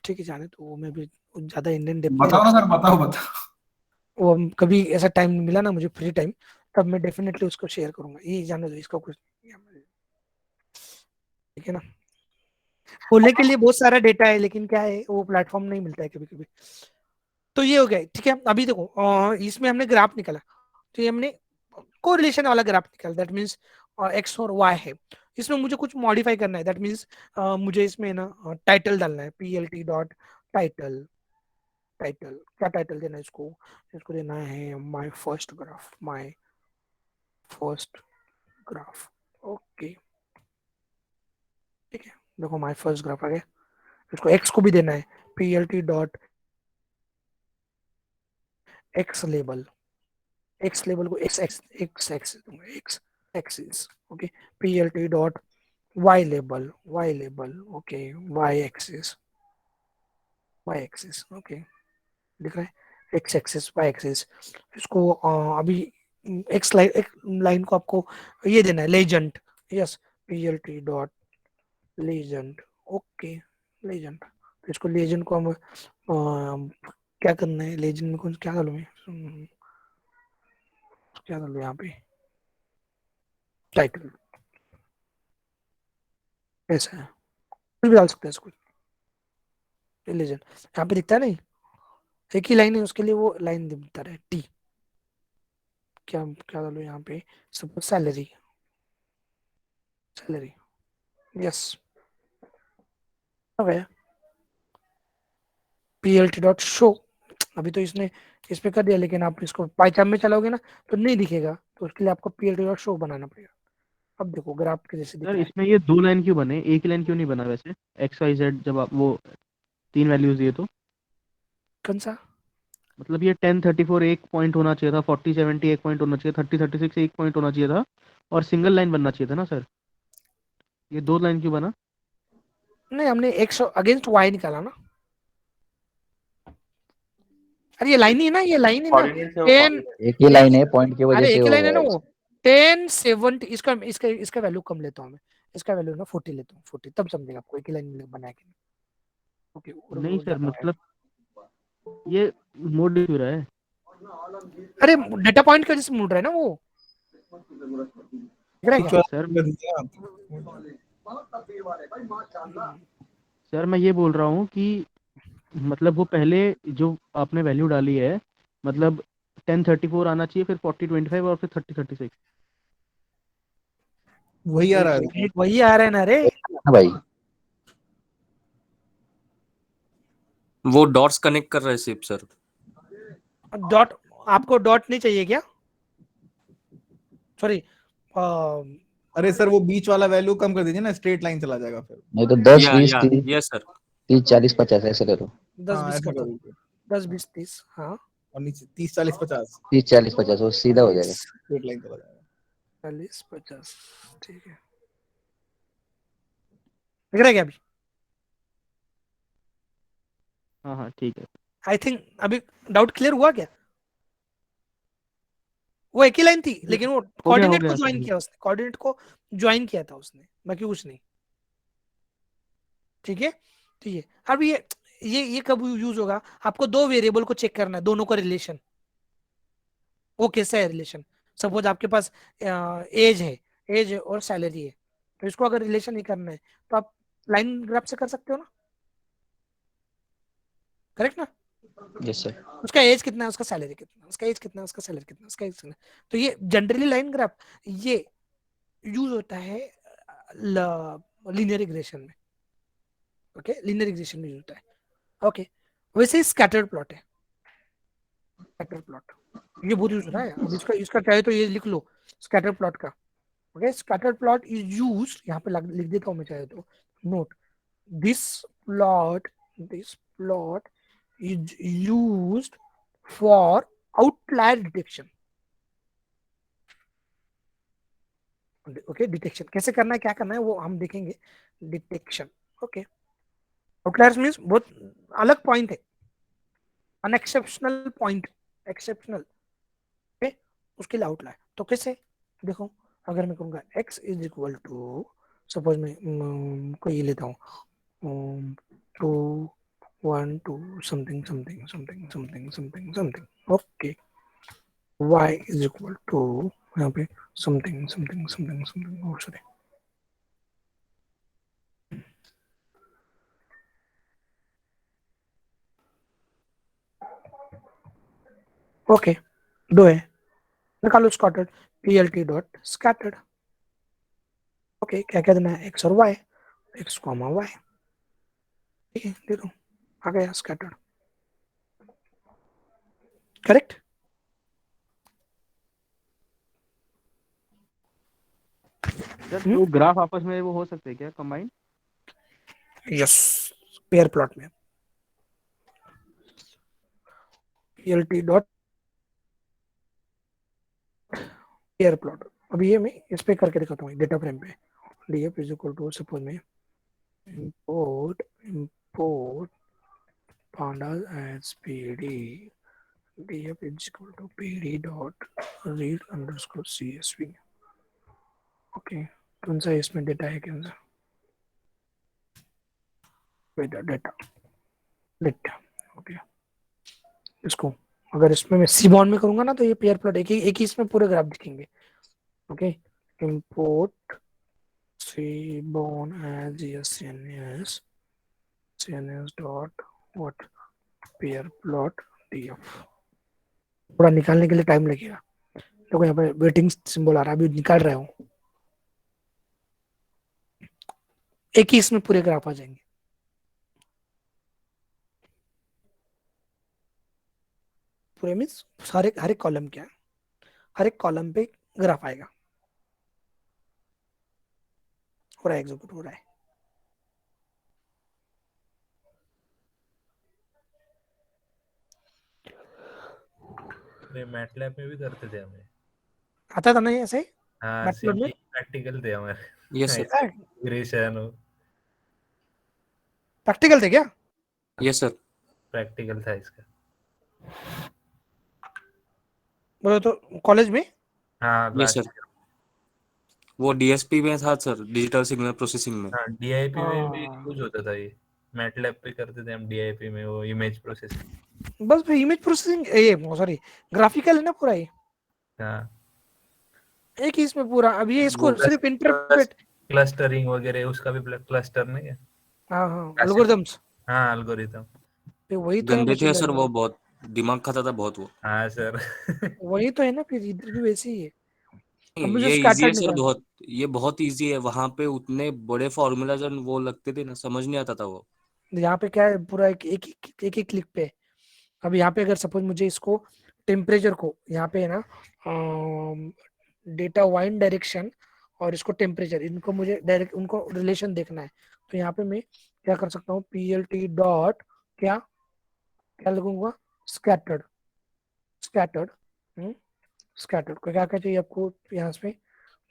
ठीक है, जाने तो वो मैं भी ज्यादा इंडियन डेप में बताओ ना सर, बताओ। वो कभी ऐसा टाइम मिला ना मुझे, फ्री टाइम, तब मैं डेफिनेटली उसको शेयर करूंगा। ये जाने दो, इसका कुछ ठीक है ना। खोलने के लिए बहुत सारा डेटा है, लेकिन क्या है, वो प्लेटफॉर्म नहीं मिलता है कभी कभी। तो ये हो गया, ठीक है। अभी देखो इसमें हमने ग्राफ निकाला, तो ये हमने कोरिलेशन वाला ग्राफ निकाला। दैट मीन्स एक्स और वाई है। इसमें मुझे कुछ मॉडिफाई करना है। दैट मीन्स मुझे इसमें ना टाइटल डालना है, PLT डॉट टाइटल। टाइटल क्या टाइटल देना है इसको? इसको देना है my first graph, my first graph. Okay, ठीक है। देखो माय फर्स्ट ग्राफ आ गया। इसको एक्स को भी देना है, PLT dot x label. X label को एक्स एक्स एक्स एक्स दूंगा, x axis. Okay, PLT dot y label, okay, y axis, okay, दिख रहा है, x एक्सिस y एक्सिस, इसको अभी x लाइन को आपको ये देना है legend, yes, plt dot legend, okay, legend, तो इसको लेजेंड को हम क्या करना है, लेजेंड में कौन क्या डालूं मैं, क्या डालूं यहाँ पे, टाइटल ऐसा है, कुछ भी डाल सकते हैं इसको, लेजेंड यहाँ पे दिखता है नहीं, एक ही लाइन है उसके लिए वो लाइन दिखता है टी, क्या क्या डालूं यहाँ पे, सपोज सैलरी, यस, अब है plt डॉट शो, अभी तो इसने इस पे कर दिया, लेकिन आप इसको पाइथन में चलाओगे ना तो नहीं दिखेगा, तो उसके लिए आपको plt डॉट शो बनाना पड़ेगा। अब देखो ग्राफ के जैसे दिख सर रहा है, इसमें ये 2 लाइन क्यों बने, एक ही लाइन क्यों नहीं बना वैसे, एक्स वाई जेड जब आप वो 3 वैल्यूज दिए तो, कौन सा, मतलब ये 1034 एक पॉइंट होना चाहिए था, 4070 एक पॉइंट होना चाहिए, 3036 एक पॉइंट होना चाहिए था, और सिंगल लाइन बनना चाहिए था ना सर, ये 2 लाइन क्यों बना? नहीं हमने x अगेंस्ट y निकाला ना, अरे ये लाइन ही है ना, ये लाइन है ना, 10, एक ही लाइन है, पॉइंट की वजह अरे से एक ही हो लाइन है ना गया। वो, 1070, इसका इसका इसका वैल्यू कम लेता हूँ मैं, इसका वैल्यू ना 40 लेता हूँ, 40 तब समझेगा आपको एक ही लाइन बनाया कि ओके, नहीं सर, मतलब ये मोड क्यों रहा है? अरे डेटा पॉइंट की वजह से मुड़ रहा है ना वो, दिख रहा है क्या? सर कर दीजिए आप। सर मैं ये बोल रहा हूँ कि मतलब वो पहले जो आपने वैल्यू डाली है, मतलब 1034 आना चाहिए, फिर 4025 और फिर 3036। वही आ रहा है। वही आ रहा है ना रे, हाँ भाई, वो डॉट्स कनेक्ट कर रहे हैं सिर्फ सर। डॉट, आपको डॉट नहीं चाहिए क्या, सॉरी, अरे सर वो बीच वाला वैल्यू कम कर दीजिए ना, स्ट्रेट लाइन चला जाएगा फिर। नहीं तो 10 या 20 या 30 यस सर। 30 40 50 ऐसे ले लो। 10 हाँ 20 ऐसा का कर दीजिए, 10 20 30, हाँ, और नीचे 30 40 50 30 40 50 वो सीधा हो जाएगा। स्ट्रेट लाइन चला जाएगा। 40 50, ठीक है, दिख रहा है क्या अभी? हाँ हाँ ठीक है। आई थिंक अभी डाउट क्लियर हुआ क्या? वो एक ही लाइन थी, लेकिन वो हो कोऑर्डिनेट को गया ज्वाइन सर। किया उसने, कोऑर्डिनेट को ज्वाइन किया था उसने, बाकी कुछ नहीं, ठीक है, तो ये अब ये कब यूज होगा, आपको दो वेरिएबल को चेक करना है, दोनों का रिलेशन, वो कैसा है रिलेशन, सपोज आपके पास एज है, एज और सैलरी है, तो इसको अगर रिलेशन नहीं करना है तो आप लाइन ग्राफ से कर सकते हो ना, करेक्ट ना, यस सर। उसका एज कितना है, उसका सैलरी कितना है, उसका एज कितना है, उसका सैलरी कितना है, उसका एज कितना है, तो ये जनरली लाइन ग्राफ ये यूज होता है लीनियर रिग्रेशन में, ओके, लीनियर रिग्रेशन में यूज होता है, ओके, वैसे स्कैटर्ड प्लॉट है, स्कैटर प्लॉट ये बहुत यूज होता है, अब इसका इसका चाहे तो ये लिख लो स्कैटर प्लॉट का, okay, scatter plot is used, यहाँ पे लिख देता हूँ मैं चाहे तो, note this plot is used for outlier detection, okay, detection कैसे करना है, क्या करना है वो हम देखेंगे, डिटेक्शन, ओके, आउटलायर्स मींस बहुत अलग पॉइंट है, अनएक्सेप्शनल पॉइंट, एक्सेप्शनल, ओके, उसके लिए आउटलायर, तो कैसे देखो, अगर मैं कहूँगा x is equal to, suppose मैं कोई ये लेता हूँ 2 1 2 something something something something something something, okay, y is equal to यहाँ पे something something something something, sorry, okay, दो है, निकालो scattered, plt dot scattered, okay, क्या क्या देना है, x और y, x कॉमा y, ठीक है, दे दो, आ गया स्कैटर्ड, करेक्ट, सर तो ग्राफ आपस में वो हो सकते हैं क्या कंबाइन? यस, पेयर प्लॉट में plt डॉट पेयर प्लॉट, अभी ये मैं इस पे करके दिखाता हूँ डेटा फ्रेम पे, df is equal to, suppose में import pandas as pd, df is equal to pd dot read underscore csv. Okay, कौन सा इसमें डेटा है, कौन सा डेटा डेटा डेटा ओके। इसको अगर इसमें मैं सीबॉन में करूंगा ना तो ये पेयर प्लॉट एक ही इसमें पूरे ग्राफ दिखेंगे। Okay, import seaborn as cns dot what pair plot df। थोड़ा निकालने के लिए टाइम लगेगा, देखो यहाँ पे वेटिंग सिंबल आ रहा है, अभी निकाल रहा हूँ। एक ही इसमें पूरे ग्राफ आ जाएंगे। पूरे मीन्स हर एक कॉलम क्या है, हर एक कॉलम पे ग्राफ आएगा। हो रहा है, एग्जीक्यूट हो रहा है। मैटलैब में भी करते थे हमें। आता था ना ये ऐसे? हाँ, मैटलैब में प्रैक्टिकल थे हमारे। Yes sir. इंटीग्रेशन प्रैक्टिकल थे क्या? Yes sir. प्रैक्टिकल था इसका। बोलो तो कॉलेज में? हाँ यस सर, वो डीएसपी में था सर, डिजिटल सिग्नल प्रोसेसिंग में। हाँ, डीआईपी में भी यूज होता था ये। मैटलैब पे करते थे हम डीआईपी में, वो इमेज प्रोसेसिंग। बस फिर इमेज प्रोसेसिंग, ये सॉरी ग्राफिकल है ना पूरा ये। हाँ, एक ही इसमें पूरा। अब ये इसको सिर्फ इंटरप्रेट, क्लस्टरिंग वगैरह उसका भी क्लस्टर नहीं है। हाँ हाँ, एल्गोरिथम्स। हाँ, एल्गोरिथम। फिर वही तो है गंदे थे machine सर learning। वो, बहुत दिमाग खाता था बहुत वो। हाँ सर। वही तो है ना, फिर इधर भी वैसे ही है। अब मुझे ये इजी स्कैटर्ड है सर निकाल, बहुत, ये बहुत इजी है। वहां पे उतने बड़े फॉर्मूलाज वो लगते थे ना, समझ नहीं आता था वो। यहाँ पे क्या है, पूरा एक ही क्लिक पे। अब यहाँ पे अगर सपोज मुझे इसको टेम्परेचर को यहाँ पे है ना, डेटा वाइन डायरेक्शन और इसको टेम्परेचर, इनको मुझे डायरेक्ट उनको रिलेशन देखना है, तो यहाँ पे मैं क्या कर सकता हूँ, plt डॉट क्या क्या लगूंगा, स्कैटर्ड। स्कैटर्ड स्कैटर्ड को क्या क्या चाहिए आपको यहाँ पे,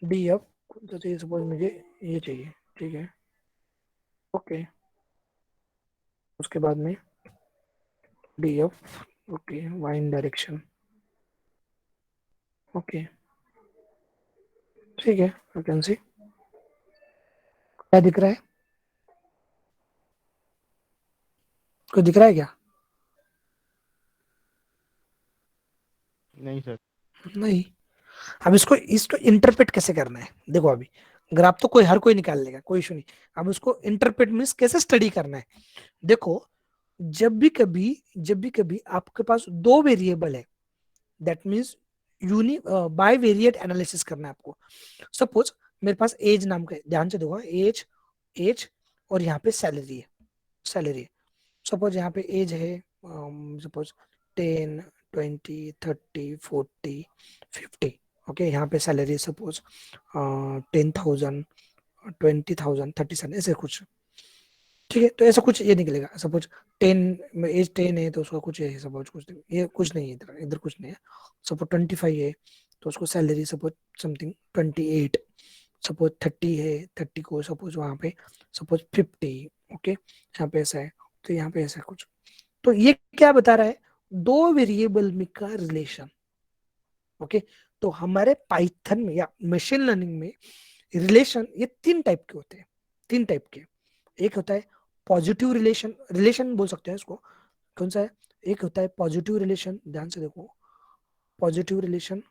df तो चाहिए, सपोज मुझे ये चाहिए, ठीक है ओके। उसके बाद में df okay wine direction okay, ठीक है। यू कैन सी क्या दिख रहा है, कुछ दिख रहा है क्या? नहीं सर। नहीं। अब इसको इंटरप्रेट कैसे करना है, देखो अभी ग्राफ तो हर कोई निकाल लेगा, कोई इशू नहीं। अब उसको इंटरप्रेट मीन्स कैसे स्टडी करना है। देखो जब भी कभी आपके पास दो वेरिएबल है, that means by variate analysis करना है आपको। सपोज मेरे पास एज नाम का, ध्यान से देखो, एज और यहाँ पे सैलरी है। सपोज यहाँ पे एज है, सपोज 10 20 30 40 50, ओके। यहाँ पे सैलरी सपोज 10,000 20,000 37, ऐसे कुछ, ठीक है। तो ऐसा कुछ ये निकलेगा। सपोज 10 है तो उसका कुछ है, सपोज कुछ ये कुछ नहीं है, इधर कुछ नहीं है। सपोज 25 है तो उसको सैलरी सपोज समथिंग 28। सपोज 30 है, 30 को सपोज वहाँ पे सपोज 50, ओके। यहाँ पे ऐसा है तो यहाँ पे ऐसा कुछ। तो ये क्या बता रहा है, दो वेरिएबल में का रिलेशन, ओके। तो हमारे पाइथन में या मशीन लर्निंग में रिलेशन ये तीन टाइप के होते हैं, तीन टाइप के। एक होता है पॉजिटिव रिलेशन बोल सकते हैं इसको। कौन सा है? एक होता है पॉजिटिव रिलेशन, ध्यान से देखो, पॉजिटिव रिलेशन,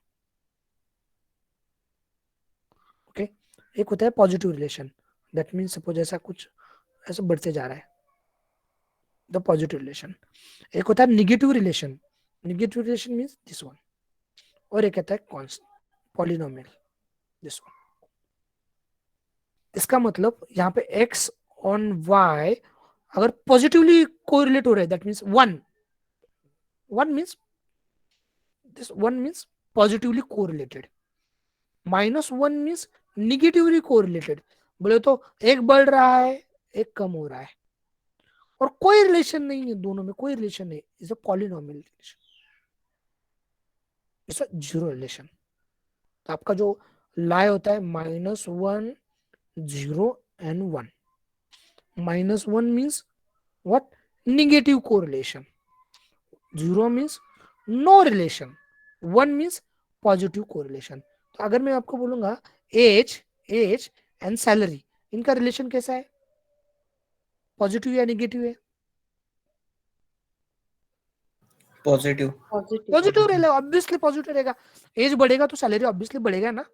ओके। एक होता है positive relation, that means suppose ऐसा कुछ ऐसा बढ़ते जा रहा है, द पॉजिटिव रिलेशन। एक होता है negative relation means this one. और एक कहता है कॉन्स्टेंट पॉलिनोमियल, दिस वन। इसका मतलब यहाँ पे x ऑन y अगर पॉजिटिवली कोरिलेट हो रहा है, that means one means this one means positively correlated, -1 means negatively correlated. बोले तो एक बढ़ रहा है एक कम हो रहा है, और कोई रिलेशन नहीं है, दोनों में कोई रिलेशन नहीं, is a polynomial relation, is a zero relation. तो आपका जो लाए होता है -1 0 and 1. -1 means what? Negative correlation. 0 means no relation. 1 means positive correlation. तो अगर मैं आपको बोलूंगा एज एंड सैलरी, इनका रिलेशन कैसा है? पॉजिटिव या नेगेटिव है? पॉजिटिव. पॉजिटिव रहेगा, ऑब्वियसली पॉजिटिव रहेगा. एज बढ़ेगा तो सैलरी ऑब्वियसली बढ़ेगा ना.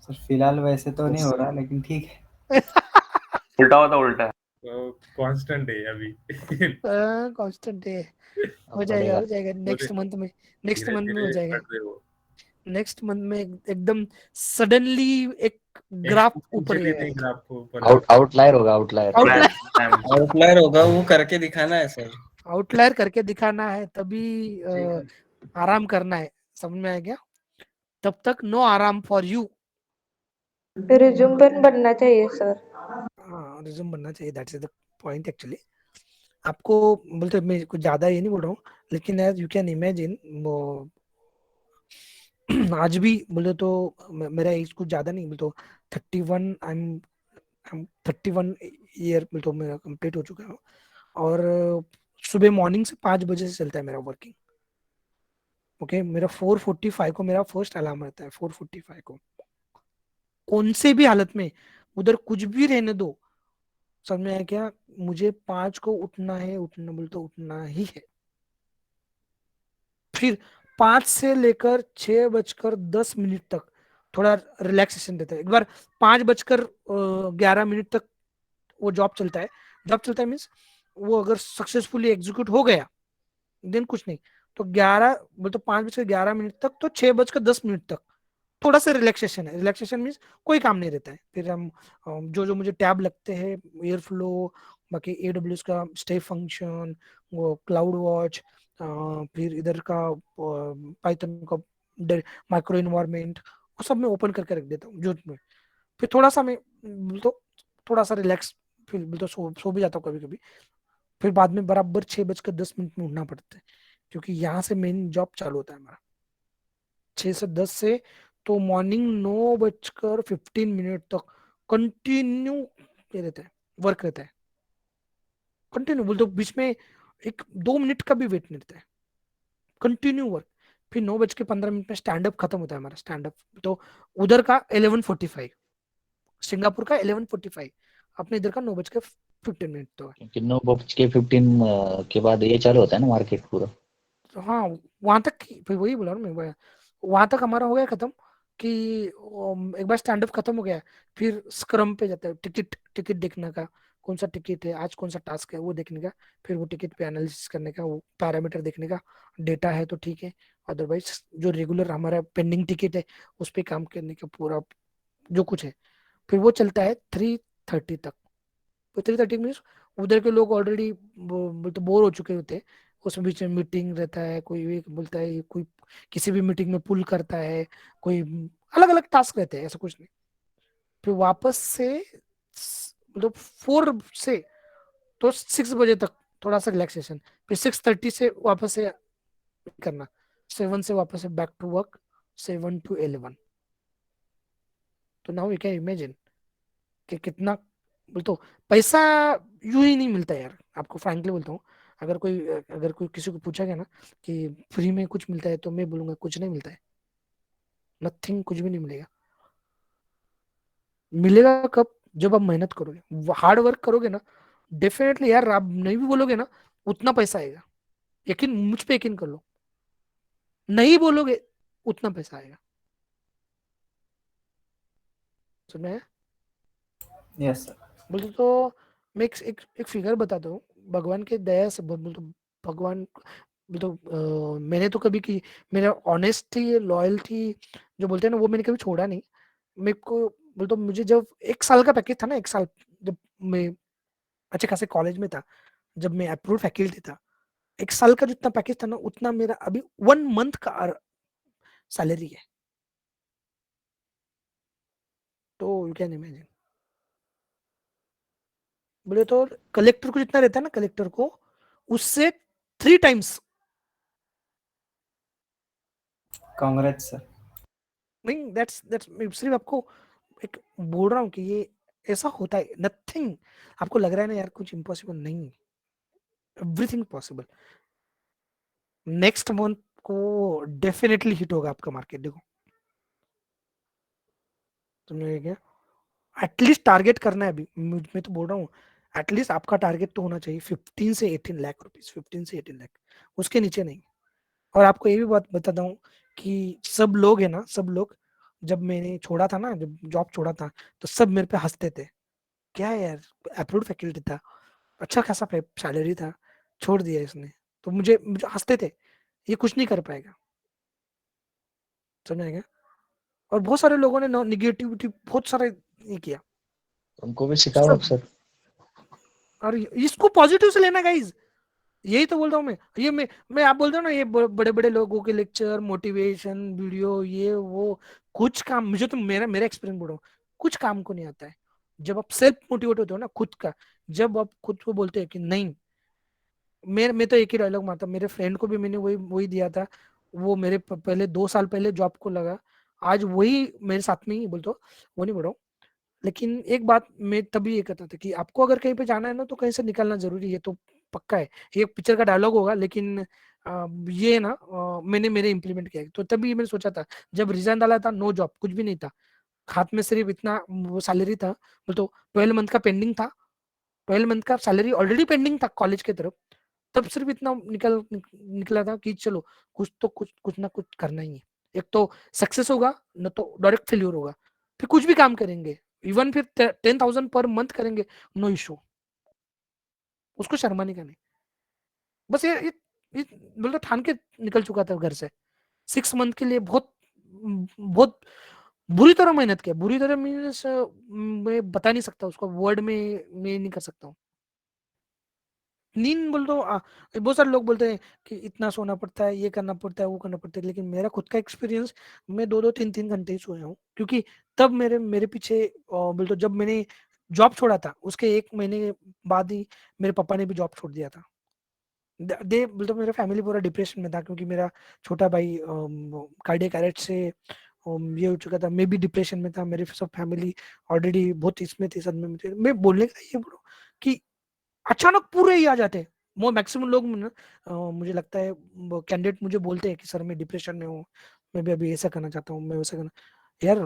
सर फिलहाल वैसे तो नहीं हो रहा, लेकिन ठीक है. उल्टा होता उल्टा है, तो कांस्टेंट है अभी. कांस्टेंट है. हो बढ़ेगा. जाएगा नेक्स्ट मंथ में. नेक्स्ट मंथ में हो जाएगा. नेक्स्ट मंथ में एकदम सडनली एक ग्राफ ऊपर जाएगा. आउटलायर होगा, आउटलायर. आउटलायर होगा, वो करके दिखाना है सर. आउटलायर करके दिखाना है, तभी आराम करना है. समझ में आ गया? तब तक नो आराम फॉर यू. रिज्यूम पर बनना चाहिए सर. हाँ, रिज्यूम बनना चाहिए. That's the point actually. आपको बोलते मैं कुछ ज्यादा ये नहीं बोल रहा हूँ, लेकिन एज यू कैन इमेजिन, वो आज भी बोले तो मेरा एज कुछ ज्यादा नहीं, बोले तो 31. आई एम 31 ईयर, बोले तो मेरा कंप्लीट हो चुका है. और सुबह मॉर्निंग से 5 बजे से चलता है मेरा वर्किंग. ओके, मेरा 4:45 को मेरा फर्स्ट अलार्म रहता है. 4:45 को कौन से भी हालत में उधर कुछ भी रहने दो. समझ में आया क्या? मुझे 5 को उठना है, उठना बोले तो उठना ही है. फिर 5 से लेकर 6:10 तक थोड़ा रिलैक्सेशन देता है. एक बार 5:11 तक वो जॉब चलता है. जॉब चलता है मीन्स वो अगर सक्सेसफुली एग्जीक्यूट हो गया देन कुछ नहीं, तो 11 बोले तो 5:11 तक, तो 6:10 तक थोड़ा सा रिलैक्सेशन है. रिलैक्सेशन मीन्स कोई काम नहीं रहता है. फिर हम जो मुझे टैब लगते हैं, एयर फ्लो, बाकी AWS का स्टे फंक्शन, वो क्लाउड वॉच, फिर इधर का पाइथन का माइक्रो इन्वायरमेंट, वो सब मैं ओपन करके रख देता हूँ जो में. फिर थोड़ा सा मैं तो थोड़ा सा रिलैक्स, फिर तो सो भी जाता हूँ कभी कभी. फिर बाद में बराबर 6:10 में उठना पड़ता है, क्योंकि यहाँ से मेन जॉब चालू होता है हमारा 6 से 10 से. तो मॉर्निंग 9:15 तक कंटिन्यू रहता है, वर्क रहता है. कंटिन्यू बोल तो बीच में 1-2 मिनट का भी वेट नहीं रहता है. Continue work. फिर 9:15 में स्टैंड अप खत्म होता है हमारा. स्टैंड अप तो उधर का 11:45, सिंगापुर का 11:45, अपने इधर का 9:15 तो है. क्योंकि 9:15 के बाद ये चालू होता है ना मार्केट पूरा. तो हाँ, वहां तक फिर वही बोला ना मैं, वहां तक हमारा हो गया खत्म कि एक बार स्टैंड अप खत्म हो गया, फिर स्क्रम पे जाता है. टिकट देखने का, कौन सा टिकट है आज, कौन सा टास्क है वो देखने का. फिर वो टिकट पे एनालिसिस करने का, वो पैरामीटर देखने का. डेटा है तो ठीक है, अदरवाइज जो रेगुलर हमारा पेंडिंग टिकट है उस पर काम करने का पूरा जो कुछ है. फिर वो चलता है 3:30 तक. 3:30 मीन्स उधर के लोग ऑलरेडी तो बोर हो चुके होते हैं. उस बीच में मीटिंग रहता है, कोई एक बोलता है, कोई किसी भी मीटिंग में पुल करता है, कोई अलग अलग टास्क रहते हैं, ऐसा कुछ नहीं. फिर वापस से मतलब 4 से तो 6 बजे तक थोड़ा सा रिलैक्सेशन. फिर 6:30 से वापस से करना. 7 से वापस से बैक टू वर्क, 7 to 11. तो नाउ यू कैन इमेजिन कि कितना बोल तो पैसा यूं ही नहीं मिलता यार. आपको फ्रैंकली बोलता हूँ, अगर कोई किसी को पूछा गया ना कि फ्री में कुछ मिलता है, तो मैं बोलूंगा कुछ नहीं मिलता है. नथिंग, कुछ भी नहीं मिलेगा. मिलेगा कब? जब आप मेहनत करोगे, हार्ड वर्क करोगे ना, डेफिनेटली यार. आप नहीं भी बोलोगे ना, उतना पैसा आएगा. यकीन, मुझ पे यकीन कर लो. नहीं बोलोगे उतना पैसा आएगा. सुना है? Yes sir. बोलते तो मैं एक फिगर बताता हूँ. भगवान के दया से बोल तो भगवान तो मैंने तो कभी की मेरा ऑनेस्टी, लॉयल्टी जो बोलते हैं ना, वो मैंने कभी छोड़ा नहीं. मेरे को बोल तो मुझे जब 1 साल का पैकेज था ना, 1 साल जब मैं अच्छे खासे कॉलेज में था, जब मैं अप्रूव फैकल्टी था, 1 साल का जितना पैकेज था ना, उतना मेरा अभी 1 मंथ का सैलरी है. तो यू कैन इमेजिन. बोले तो कलेक्टर को जितना रहता है ना, कलेक्टर को उससे 3 टाइम्स. कांग्रेस सर. नहीं, दैट्स सिर्फ आपको एक बोल रहा हूँ कि ये ऐसा होता है, नथिंग आपको लग रहा है ना यार कुछ इम्पॉसिबल नहीं, एवरीथिंग पॉसिबल। नेक्स्ट मंथ को डेफिनेटली हिट होगा आपका मार्केट, देखो तुमने क्या एटलीस्ट टारगेट करना है अभी, मैं तो बोल रहा हूँ एटलीस्ट आपका टारगेट तो होना चाहिए 15 से 18 लाख रुपीस, 15 से 18 लाख, उसके नीचे नहीं। और आपको ये भी बात बताता हूँ कि सब लोग है ना, सब लोग जब मैंने छोड़ा था ना, जब जॉब छोड़ा था, तो सब मेरे पे हंसते थे, क्या है यार अप्रूव्ड फैकल्टी था, अच्छा खासा सैलरी था, छोड़ दिया इसने, तो मुझे मुझे हंसते थे, ये कुछ नहीं कर पाएगा, समझेगा। और बहुत सारे लोगों ने निगेटिविटी बहुत सारे ये किया उनको भी सिखाओ सब, आप सर। और इसको पॉजिटिव से लेना गाइज, यही तो बोल रहा हूँ मैं। ये मैं आप बोलते हो ना, ये बड़े बड़े लोगों के लेक्चर, मोटिवेशन वीडियो, ये वो, कुछ काम, मुझे तो मेरा मेरा एक्सपीरियंस बोल रहा हूँ, कुछ काम को नहीं आता है। जब आप सेल्फ मोटिवेट होते हो ना खुद का, जब आप खुद को बोलते हैं कि नहीं, मैं तो एक ही डायलॉग मारता, मेरे फ्रेंड को भी मैंने वही वही दिया था, वो मेरे पहले 2 साल पहले जॉब को लगा, आज वही मेरे साथ में ही बोलते हो, वो नहीं बोल रहा हूँ। लेकिन एक बात मैं तभी ये कहता था कि आपको अगर कहीं पे जाना है ना, तो कहीं से निकलना जरूरी है, तो पक्का है, ये पिक्चर का डायलॉग होगा, लेकिन ये ना मैंने मेरे इम्प्लीमेंट किया, तो तभी मैंने सोचा था, जब रिजाइन डाला था, नो जॉब, कुछ भी नहीं था, हाथ में सिर्फ इतना वो सैलरी था, तो 12 मंथ का पेंडिंग था, 12 मंथ का सैलरी ऑलरेडी पेंडिंग था कॉलेज की तरफ, तब सिर्फ इतना निकला था कि चलो कुछ तो कुछ ना कुछ करना ही है, एक तो सक्सेस होगा, न तो डायरेक्ट फेल्यूर होगा, फिर कुछ भी काम करेंगे, इवन फिर 10,000 पर मंथ करेंगे, नो इशू, उसको शर्मा नहीं करनी। बस ये मतलब ठान के निकल चुका था घर से, 6 मंथ के लिए बहुत बहुत बुरी तरह मेहनत किया, बुरी तरह मीन्स मैं बता नहीं सकता उसको, वर्ड में मैं नहीं कर सकता हूँ। नींद बोल दो, बहुत सारे लोग बोलते हैं कि इतना सोना पड़ता है, ये करना पड़ता है, वो करना पड़ता है, लेकिन मेरा खुद का एक्सपीरियंस, मैं 2-2 3-3 घंटे ही सोया हूँ, क्योंकि तब मेरे मेरे पीछे बोल दो, जब मैंने जॉब छोड़ा था उसके 1 महीने बाद ही मेरे पापा ने भी जॉब छोड़ दिया था। दे बोल दो मेरा फैमिली पूरा डिप्रेशन में था, क्योंकि मेरा छोटा भाई कार्डियक अरेस्ट से ये हो चुका था, मैं भी डिप्रेशन में था, मेरे सब फैमिली ऑलरेडी बहुत इसमें थी, सदमे में थे। मैं बोलने का ये बोलो कि अचानक पूरे ही आ जाते हैं, वो मैक्सिमम लोग मुझे लगता है कैंडिडेट मुझे बोलते हैं कि सर मैं डिप्रेशन में हूँ, मैं भी अभी ऐसा करना चाहता हूँ, मैं वैसा करना। यार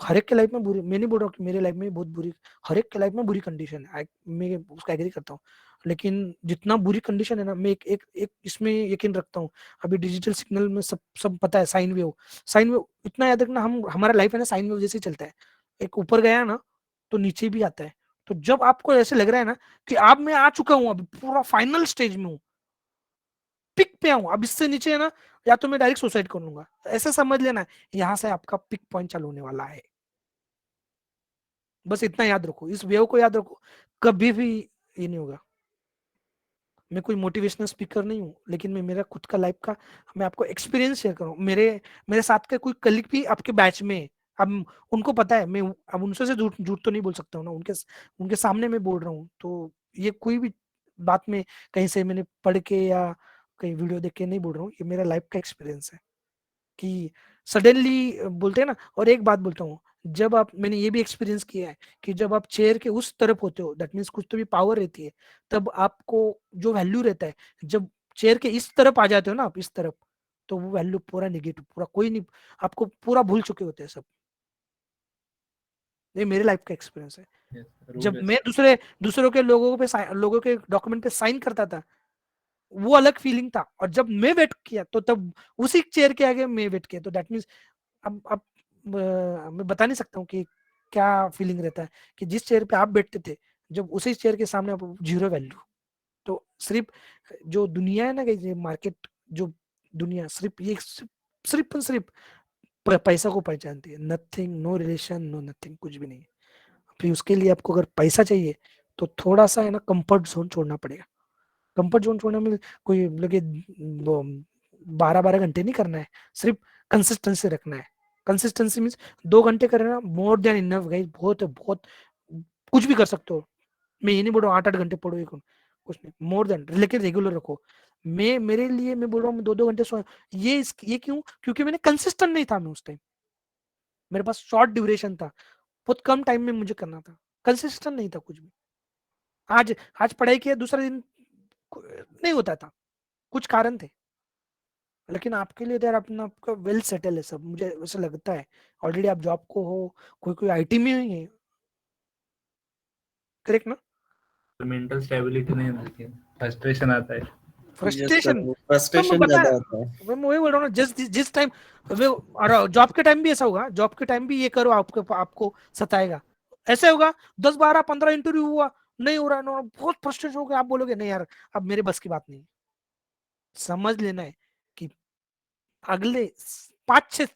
हर एक के लाइफ में बुरी, मैं नहीं बोल रहा हूँ कि मेरे लाइफ में बहुत बुरी, हर एक के लाइफ में बुरी कंडीशन है, मैं उसका एग्री करता हूँ, लेकिन जितना बुरी कंडीशन है ना, मैं एक इसमें यकीन रखता हूँ, अभी डिजिटल सिग्नल में सब सब पता है, साइन वेव इतना याद रखना, हम हमारा लाइफ है ना साइन वेव जैसे ही चलता है, एक ऊपर गया ना तो नीचे भी आता है। तो जब आपको ऐसे लग रहा है ना कि अब मैं आ चुका हूं, अभी पूरा फाइनल स्टेज में हूं, पिक पे हूं, अब इससे नीचे है ना, या तो मैं डायरेक्ट सुसाइड कर लूंगा, तो ऐसे समझ लेना यहां से आपका पिक पॉइंट चालू होने वाला है। बस इतना याद रखो, इस वेव को याद रखो, कभी भी ये नहीं होगा। मैं कोई मोटिवेशनल स्पीकर नहीं हूँ, लेकिन मैं मेरा खुद का लाइफ का, मैं आपको एक्सपीरियंस शेयर करूँ, मेरे मेरे साथ के कोई कलीग भी आपके बैच में है, अब उनको पता है, मैं अब उनसे से झूठ झूठ तो नहीं बोल सकता हूँ ना, उनके उनके सामने मैं बोल रहा हूँ, तो ये कोई भी बात में कहीं से मैंने पढ़ के या कहीं वीडियो देख के नहीं बोल रहा हूँ, ये मेरा लाइफ का एक्सपीरियंस है कि सडनली बोलते हैं ना। और एक बात बोलता हूँ, जब आप, मैंने ये भी एक्सपीरियंस किया है कि जब आप चेयर के उस तरफ होते हो, दैट मीन्स कुछ तो भी पावर रहती है, तब आपको जो वैल्यू रहता है, जब चेयर के इस तरफ आ जाते हो ना आप, इस तरफ, तो वो वैल्यू पूरा निगेटिव, पूरा कोई नहीं, आपको पूरा भूल चुके होते हैं सब। ये मेरे लाइफ का एक्सपीरियंस है। जब मैं दूसरों के लोगों के डॉक्यूमेंट पे साइन करता था, वो अलग फीलिंग था, और जब मैं वेट किया तो तब उसी चेयर के आगे मैं वेट किया, तो दैट मीन्स अब मैं बता नहीं सकता हूँ कि क्या फीलिंग रहता है कि जिस चेयर पे आप बैठते थे, जब उसी चेयर के सामने आप जीरो वैल्यू। तो सिर्फ जो दुनिया है ना, कि मार्केट, जो दुनिया सिर्फ ये सिर्फ और सिर्फ पैसा को पहचानती है, nothing, no relation, no nothing, कुछ भी नहीं। फिर उसके लिए आपको अगर पैसा चाहिए, तो थोड़ा सा है ना कंफर्ट जोन छोड़ना पड़ेगा। कंफर्ट जोन छोड़ने में कोई लगे 12-12 घंटे नहीं करना है, सिर्फ कंसिस्टेंसी रखना है। कंसिस्टेंसी मीन्स 2 घंटे करना मोर देन इनफ गाइस, बहुत है बहुत, कुछ भी कर सकते हो। मैं ये नहीं बोल रहा हूँ 8-8 घंटे पढ़ो, ये कुछ नहीं, मोर देन, लेकिन रेगुलर रखो। मैं मेरे लिए मैं बोल रहा हूँ 2-2 घंटे सो, ये क्यों, क्योंकि मैंने कंसिस्टेंट नहीं था, मैं उस टाइम मेरे पास शॉर्ट ड्यूरेशन था, बहुत कम टाइम में मुझे करना था, कंसिस्टेंट नहीं था कुछ भी। आज आज पढ़ाई किया, दूसरा दिन नहीं होता था, कुछ कारण थे। लेकिन आपके लिए यार अपना आपका वेल सेटल है सब, मुझे ऐसा लगता है। ऑलरेडी आप जॉब को हो, कोई आईटी में ही है, करेक्ट ना? मेंटल स्टेबिलिटी नहीं मिलती, फ्रस्ट्रेशन आता है। फ्रस्ट्रेशन फ्रस्ट्रेशन ज्यादा होता है। मैं वही बोल रहा हूँ, जिस टाइम और जॉब के टाइम भी ऐसा होगा, जॉब के टाइम भी ये करो, आपको सताएगा। ऐसे होगा 10 12 15 इंटरव्यू हुआ, नहीं हो रहा ना, बहुत फ्रस्ट्रेशन हो गया, आप बोलोगे नहीं यार अब मेरे बस की बात नहीं। समझ लेना है कि अगले 5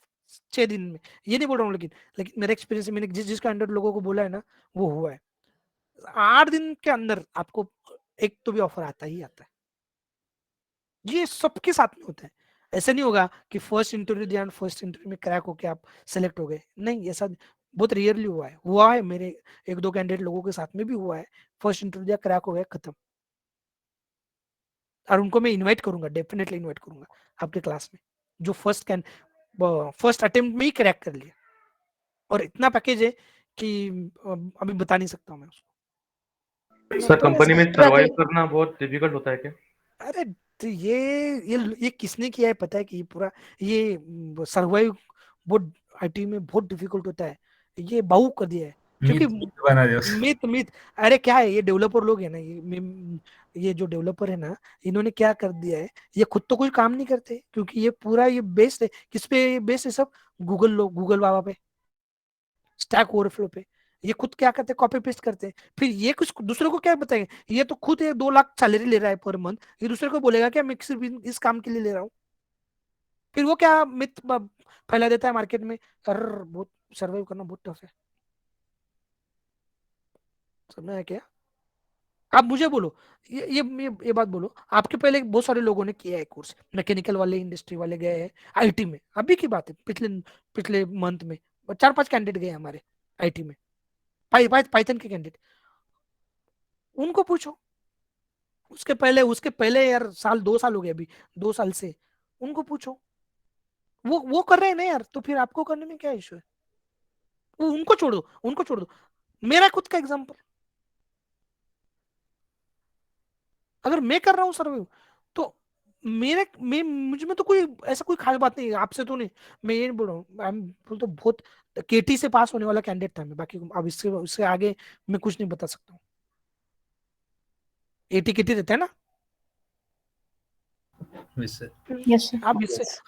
6 दिन में, ये नहीं बोल रहा हूँ, लेकिन मेरा एक्सपीरियंस, मैंने जिसका 100 लोगों को बोला है ना, वो हुआ है। 8 दिन के अंदर आपको एक तो भी ऑफर आता ही आता है। ये सबके साथ में होता है। ऐसे नहीं होगा कि फर्स्ट इंटरव्यू दिया, फर्स्ट इंटरव्यू में क्रैक होके आप सेलेक्ट हो गए, नहीं, ऐसा बहुत रेयरली हुआ है मेरे 1-2 कैंडिडेट लोगों के साथ में भी हुआ है। फर्स्ट इंटरव्यू दिया, क्रैक हो गया, खत्म। और उनको मैं इनवाइट करूंगा, डेफिनेटली इनवाइट करूंगा आपके क्लास में, जो फर्स्ट अटेम्प्ट में ही क्रैक कर लिया। और इतना पैकेज है कि अभी बता नहीं सकता हूँ मैं उसको। सर कंपनी में सरवाइव करना बहुत डिफिकल्ट होता है क्या? अरे तो ये किसने किया है पता है कि पूरा ये सर्वाइव बहुत आईटी में बहुत डिफिकल्ट होता है, ये बाहू कर दिया है। क्योंकि मित अरे क्या है, ये डेवलपर लोग है ना, ये जो डेवलपर है ना, इन्होंने क्या कर दिया है, ये खुद तो कोई काम नहीं करते, क्योंकि ये पूरा ये बेस्ड है किस पे, बेस्ड है सब गूगल बाबा पे, स्टैक ओवरफ्लो पे। ये खुद क्या करते हैं, कॉपी पेस्ट करते हैं, फिर ये कुछ दूसरे को क्या बताएंगे, ये तो खुद 2 लाख सैलरी ले रहा है पर मंथ, ये दूसरे को बोलेगा क्या मैं सिर्फ इस काम के लिए ले रहा हूँ। फिर वो क्या मिथ फैला देता है मार्केट में। बहुत सर्वाइव करना बहुत टफ है, समझ है क्या? आप मुझे बोलो, ये बात बोलो, आपके पहले बहुत सारे लोगों ने किया है कोर्स, मैकेनिकल वाले, इंडस्ट्री वाले गए हैं आईटी में, अभी की बात है, पिछले मंथ में 4-5 कैंडिडेट गए हमारे आईटी में, पाइथन के कैंडिडेट। उनको पूछो, उसके पहले यार 2 साल हो गए अभी, 2 साल से, उनको पूछो, वो कर रहे हैं ना यार, तो फिर आपको करने में क्या इशू है? वो उनको छोड़ दो। मेरा खुद का एग्जांपल, अगर मैं कर रहा हूँ सर्वाइव, तो मुझ में तो कोई ऐसा कोई खास बात नहीं है, आपसे तो नहीं, मैं ये नहीं बोल रहा हूँ, तो बहुत केटी से पास होने वाला कैंडिडेट था मैं, बाकी अब इससे आगे मैं कुछ नहीं बता सकता हूँ। एटी केटी रहता है ना।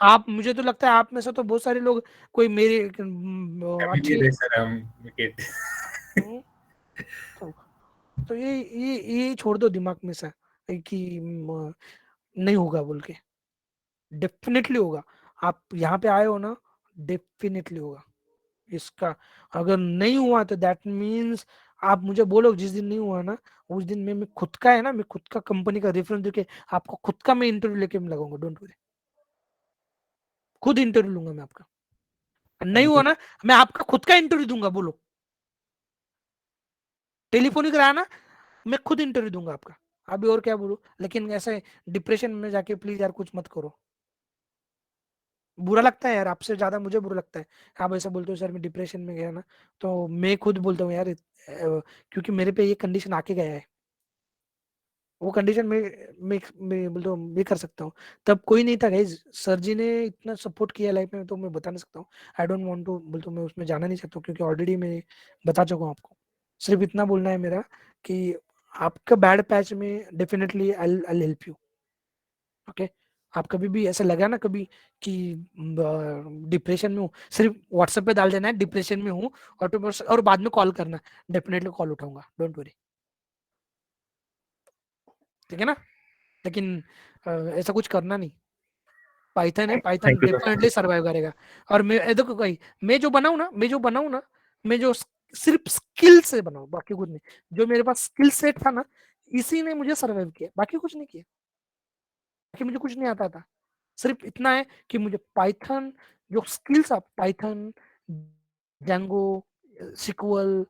आप मुझे तो लगता है आप में से तो बहुत सारे लोग कोई मेरे अच्छे तो ये छोड़ दो दिमाग में से कि नहीं होगा बोल के, डेफिनेटली होगा। आप यहाँ पे आए हो ना, डेफिनेटली होगा इसका। अगर नहीं हुआ तो दैट मीन्स आप मुझे बोलो जिस दिन नहीं हुआ ना, उस दिन मैं खुद का है ना, मैं खुद का कंपनी का रेफरेंस देके आपको खुद का मैं इंटरव्यू लेके लगाऊंगा, डोंट वरी, खुद इंटरव्यू लूंगा मैं आपका। नहीं हुआ ना, मैं आपका खुद का इंटरव्यू दूंगा, बोलो टेलीफोनिक रहा ना, मैं खुद इंटरव्यू दूंगा आपका। अभी और क्या बोलूं, लेकिन ऐसे डिप्रेशन में जाके प्लीज यार कुछ मत करो, बुरा लगता है यार, आपसे ज्यादा मुझे बुरा लगता है। आप ऐसा बोलते हो सर मैं डिप्रेशन में गया ना, तो मैं खुद बोलता हूँ यार क्योंकि मेरे पे ये कंडीशन आके गया है, वो कंडीशन मैं बोलता हूँ मैं कर सकता हूँ। तब कोई नहीं था गाइस, सर जी ने इतना सपोर्ट किया लाइफ में, तो मैं बता नहीं सकता हूँ। आई डोंट वांट टू, बोलता हूँ मैं उसमें जाना नहीं चाहता हूँ, क्योंकि ऑलरेडी मैं बता चुका हूँ आपको। सिर्फ इतना बोलना है मेरा कि आपका बैड पैच में definitely I help you, okay. आप कभी भी ऐसा लगा ना कभी कि डिप्रेशन में हूँ, सिर्फ व्हाट्सएप पे डाल देना है डिप्रेशन में हूँ, और बाद में कॉल करना, डेफिनेटली कॉल उठाऊंगा, डोंट वरी, ठीक है ना? लेकिन ऐसा कुछ करना नहीं, पाइथन है, पाइथन डेफिनेटली सर्वाइव करेगा। और मैं देखो भाई, मैं जो बनाऊं ना, मैं जो सिर्फ स्किल से बनाऊं, बाकी कुछ नहीं। जो मेरे पास स्किल सेट था ना, इसी ने मुझे सर्वाइव किया, बाकी कुछ नहीं किया, बाकी मुझे कुछ नहीं आता था। सिर्फ इतना है कि मुझे पाइथन जो स्किल्स, आप पाइथन, जैंगो, सिक्वल,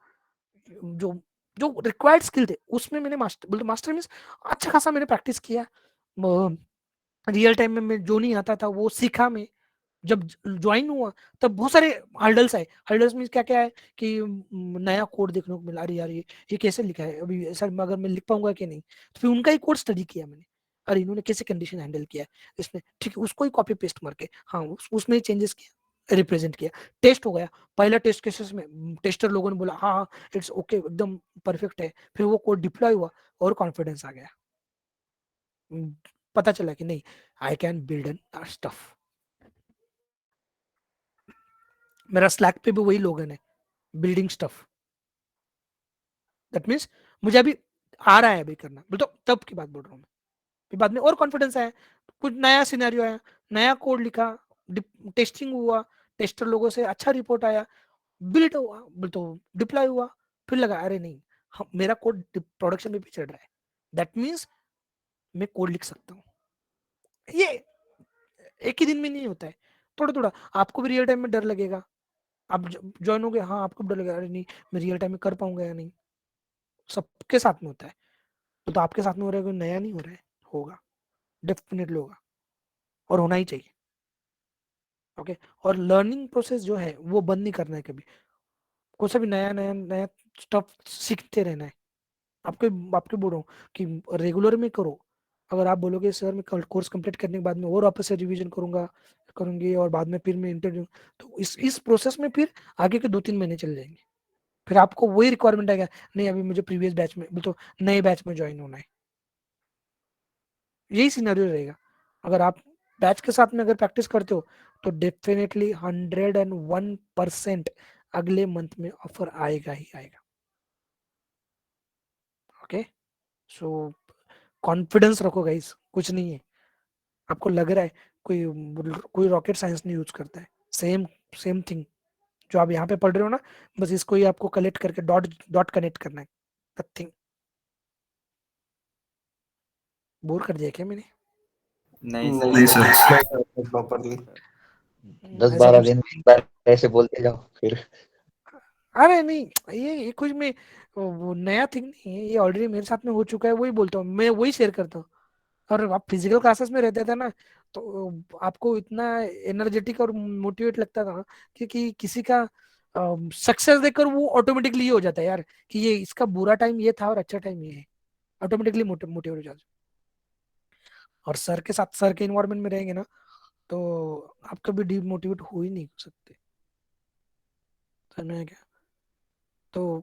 जो जो रिक्वायर्ड स्किल थे, उसमें मैंने मास्टर मींस अच्छा खासा मैंने प्रैक्टिस किया। रियल टाइम में मैं जो नहीं आता था वो सीखा मैं, जब ज्वाइन हुआ तब बहुत सारे हर्डल्स आए। हर्डल्स मीन्स क्या क्या है कि नया कोड देखने को मिला, अरे यार ये कैसे लिखा है, अभी सर अगर मैं लिख पाऊंगा कि नहीं। तो फिर उनका ही कोड स्टडी किया मैंने, अरे इन्होंने कैसे कंडीशन हैंडल किया है इसने, ठीक है उसको ही कॉपी पेस्ट मार के हाँ उसमें ही चेंजेस किया, रिप्रेजेंट किया, टेस्ट हो गया। पहला टेस्ट केसेस में टेस्टर लोगों ने बोला हाँ हाँ इट्स ओके एकदम परफेक्ट है, फिर वो कोड डिप्लॉय हुआ और कॉन्फिडेंस आ गया। पता चला कि नहीं I can build an stuff. मेरा स्लैक पे भी वही लोगन है, बिल्डिंग स्टफ। दैट मीन्स मुझे अभी आ रहा है अभी करना, तो तब की बात बोल रहा हूँ मैं। फिर बाद में और कॉन्फिडेंस आया, कुछ नया सिनेरियो आया, नया कोड लिखा, टेस्टिंग हुआ, टेस्टर लोगों से अच्छा रिपोर्ट आया, बिल्ड हुआ, तो डिप्लॉय हुआ, फिर लगा अरे नहीं मेरा कोड प्रोडक्शन में भी चल रहा है, दैट मीन्स मैं कोड लिख सकता हूँ। ये एक ही दिन में नहीं होता है, थोड़ा थोड़ा। आपको भी रियल टाइम में डर लगेगा, आप ज्वाइन हो गए हाँ आपको डर लगेगा, अरे नहीं मैं रियल टाइम में कर पाऊंगा या नहीं। सबके साथ में होता है, तो आपके साथ में हो रहा है, कोई नया नहीं हो रहा है, होगा डेफिनेटली होगा और होना ही चाहिए। ओके और लर्निंग प्रोसेस जो है वो बंद नहीं करना है कभी, कुछ भी नया नया नया स्टफ सीखते रहना है। आपके बोल रहा हूँ कि रेगुलर में करो। अगर आप बोलोगे सर मैं कोर्स कंप्लीट करने के बाद में और वापस से रिवीजन करूंगी और बाद में फिर मैं इंटरव्यू, तो इस प्रोसेस में फिर आगे के 2-3 महीने चल जाएंगे, फिर आपको वही रिक्वायरमेंट आएगा नहीं अभी मुझे प्रीवियस बैच में तो नए बैच में ज्वाइन होना है। यही सिनेरियो रहेगा। अगर आप बैच के साथ में अगर प्रैक्टिस करते हो तो डेफिनेटली 101% अगले मंथ में ऑफर आएगा ही आएगा। ओके सो कॉन्फिडेंस रखो गाइस, कुछ नहीं है। आपको लग रहा है कोई रॉकेट साइंस नहीं यूज करता है, सेम थिंग जो आप यहाँ पे पढ़ रहे हो ना, बस इसको ही आपको कलेक्ट करके डॉट कनेक्ट करना है। नथिंग। बोर कर दिया क्या मैंने? नहीं सर। प्रॉपरली 10-12 दिन में एक बार ऐसे बोलते जाओ फिर। अरे नहीं ये कुछ में वो नया थिंग नहीं है, ये ऑलरेडी मेरे साथ में हो चुका है, वही बोलता हूँ मैं, वही शेयर करता हूँ। और आप फिजिकल क्लासेस में रहते थे ना तो आपको इतना एनर्जेटिक और मोटिवेट लगता था कि किसी का सक्सेस देखकर वो ऑटोमेटिकली ये हो जाता है यार कि ये इसका बुरा टाइम ये था और अच्छा टाइम ये है, ऑटोमेटिकली मोटिवेट हो जाता है। और सर के साथ सर के इन्वायरमेंट में रहेंगे ना तो आप कभी डिमोटिवेट हो ही नहीं सकते, समझ में क्या? तो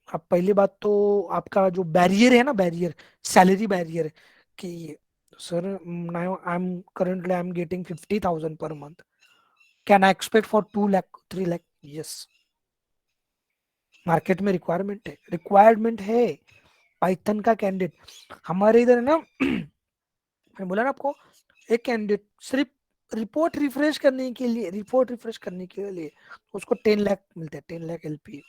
अब पहली बात तो आपका जो बैरियर है ना, बैरियर सैलरी बैरियर कि sir now I am getting 50,000 per month, can I expect for 2 lakh 3 lakh? Yes, market में रिक्वायरमेंट है पाइथन का कैंडिडेट हमारे इधर है ना। मैंने बोला ना आपको, एक कैंडिडेट सिर्फ रिपोर्ट रिफ्रेश करने के लिए उसको 10 लाख मिलते हैं, 10 लाख एलपी।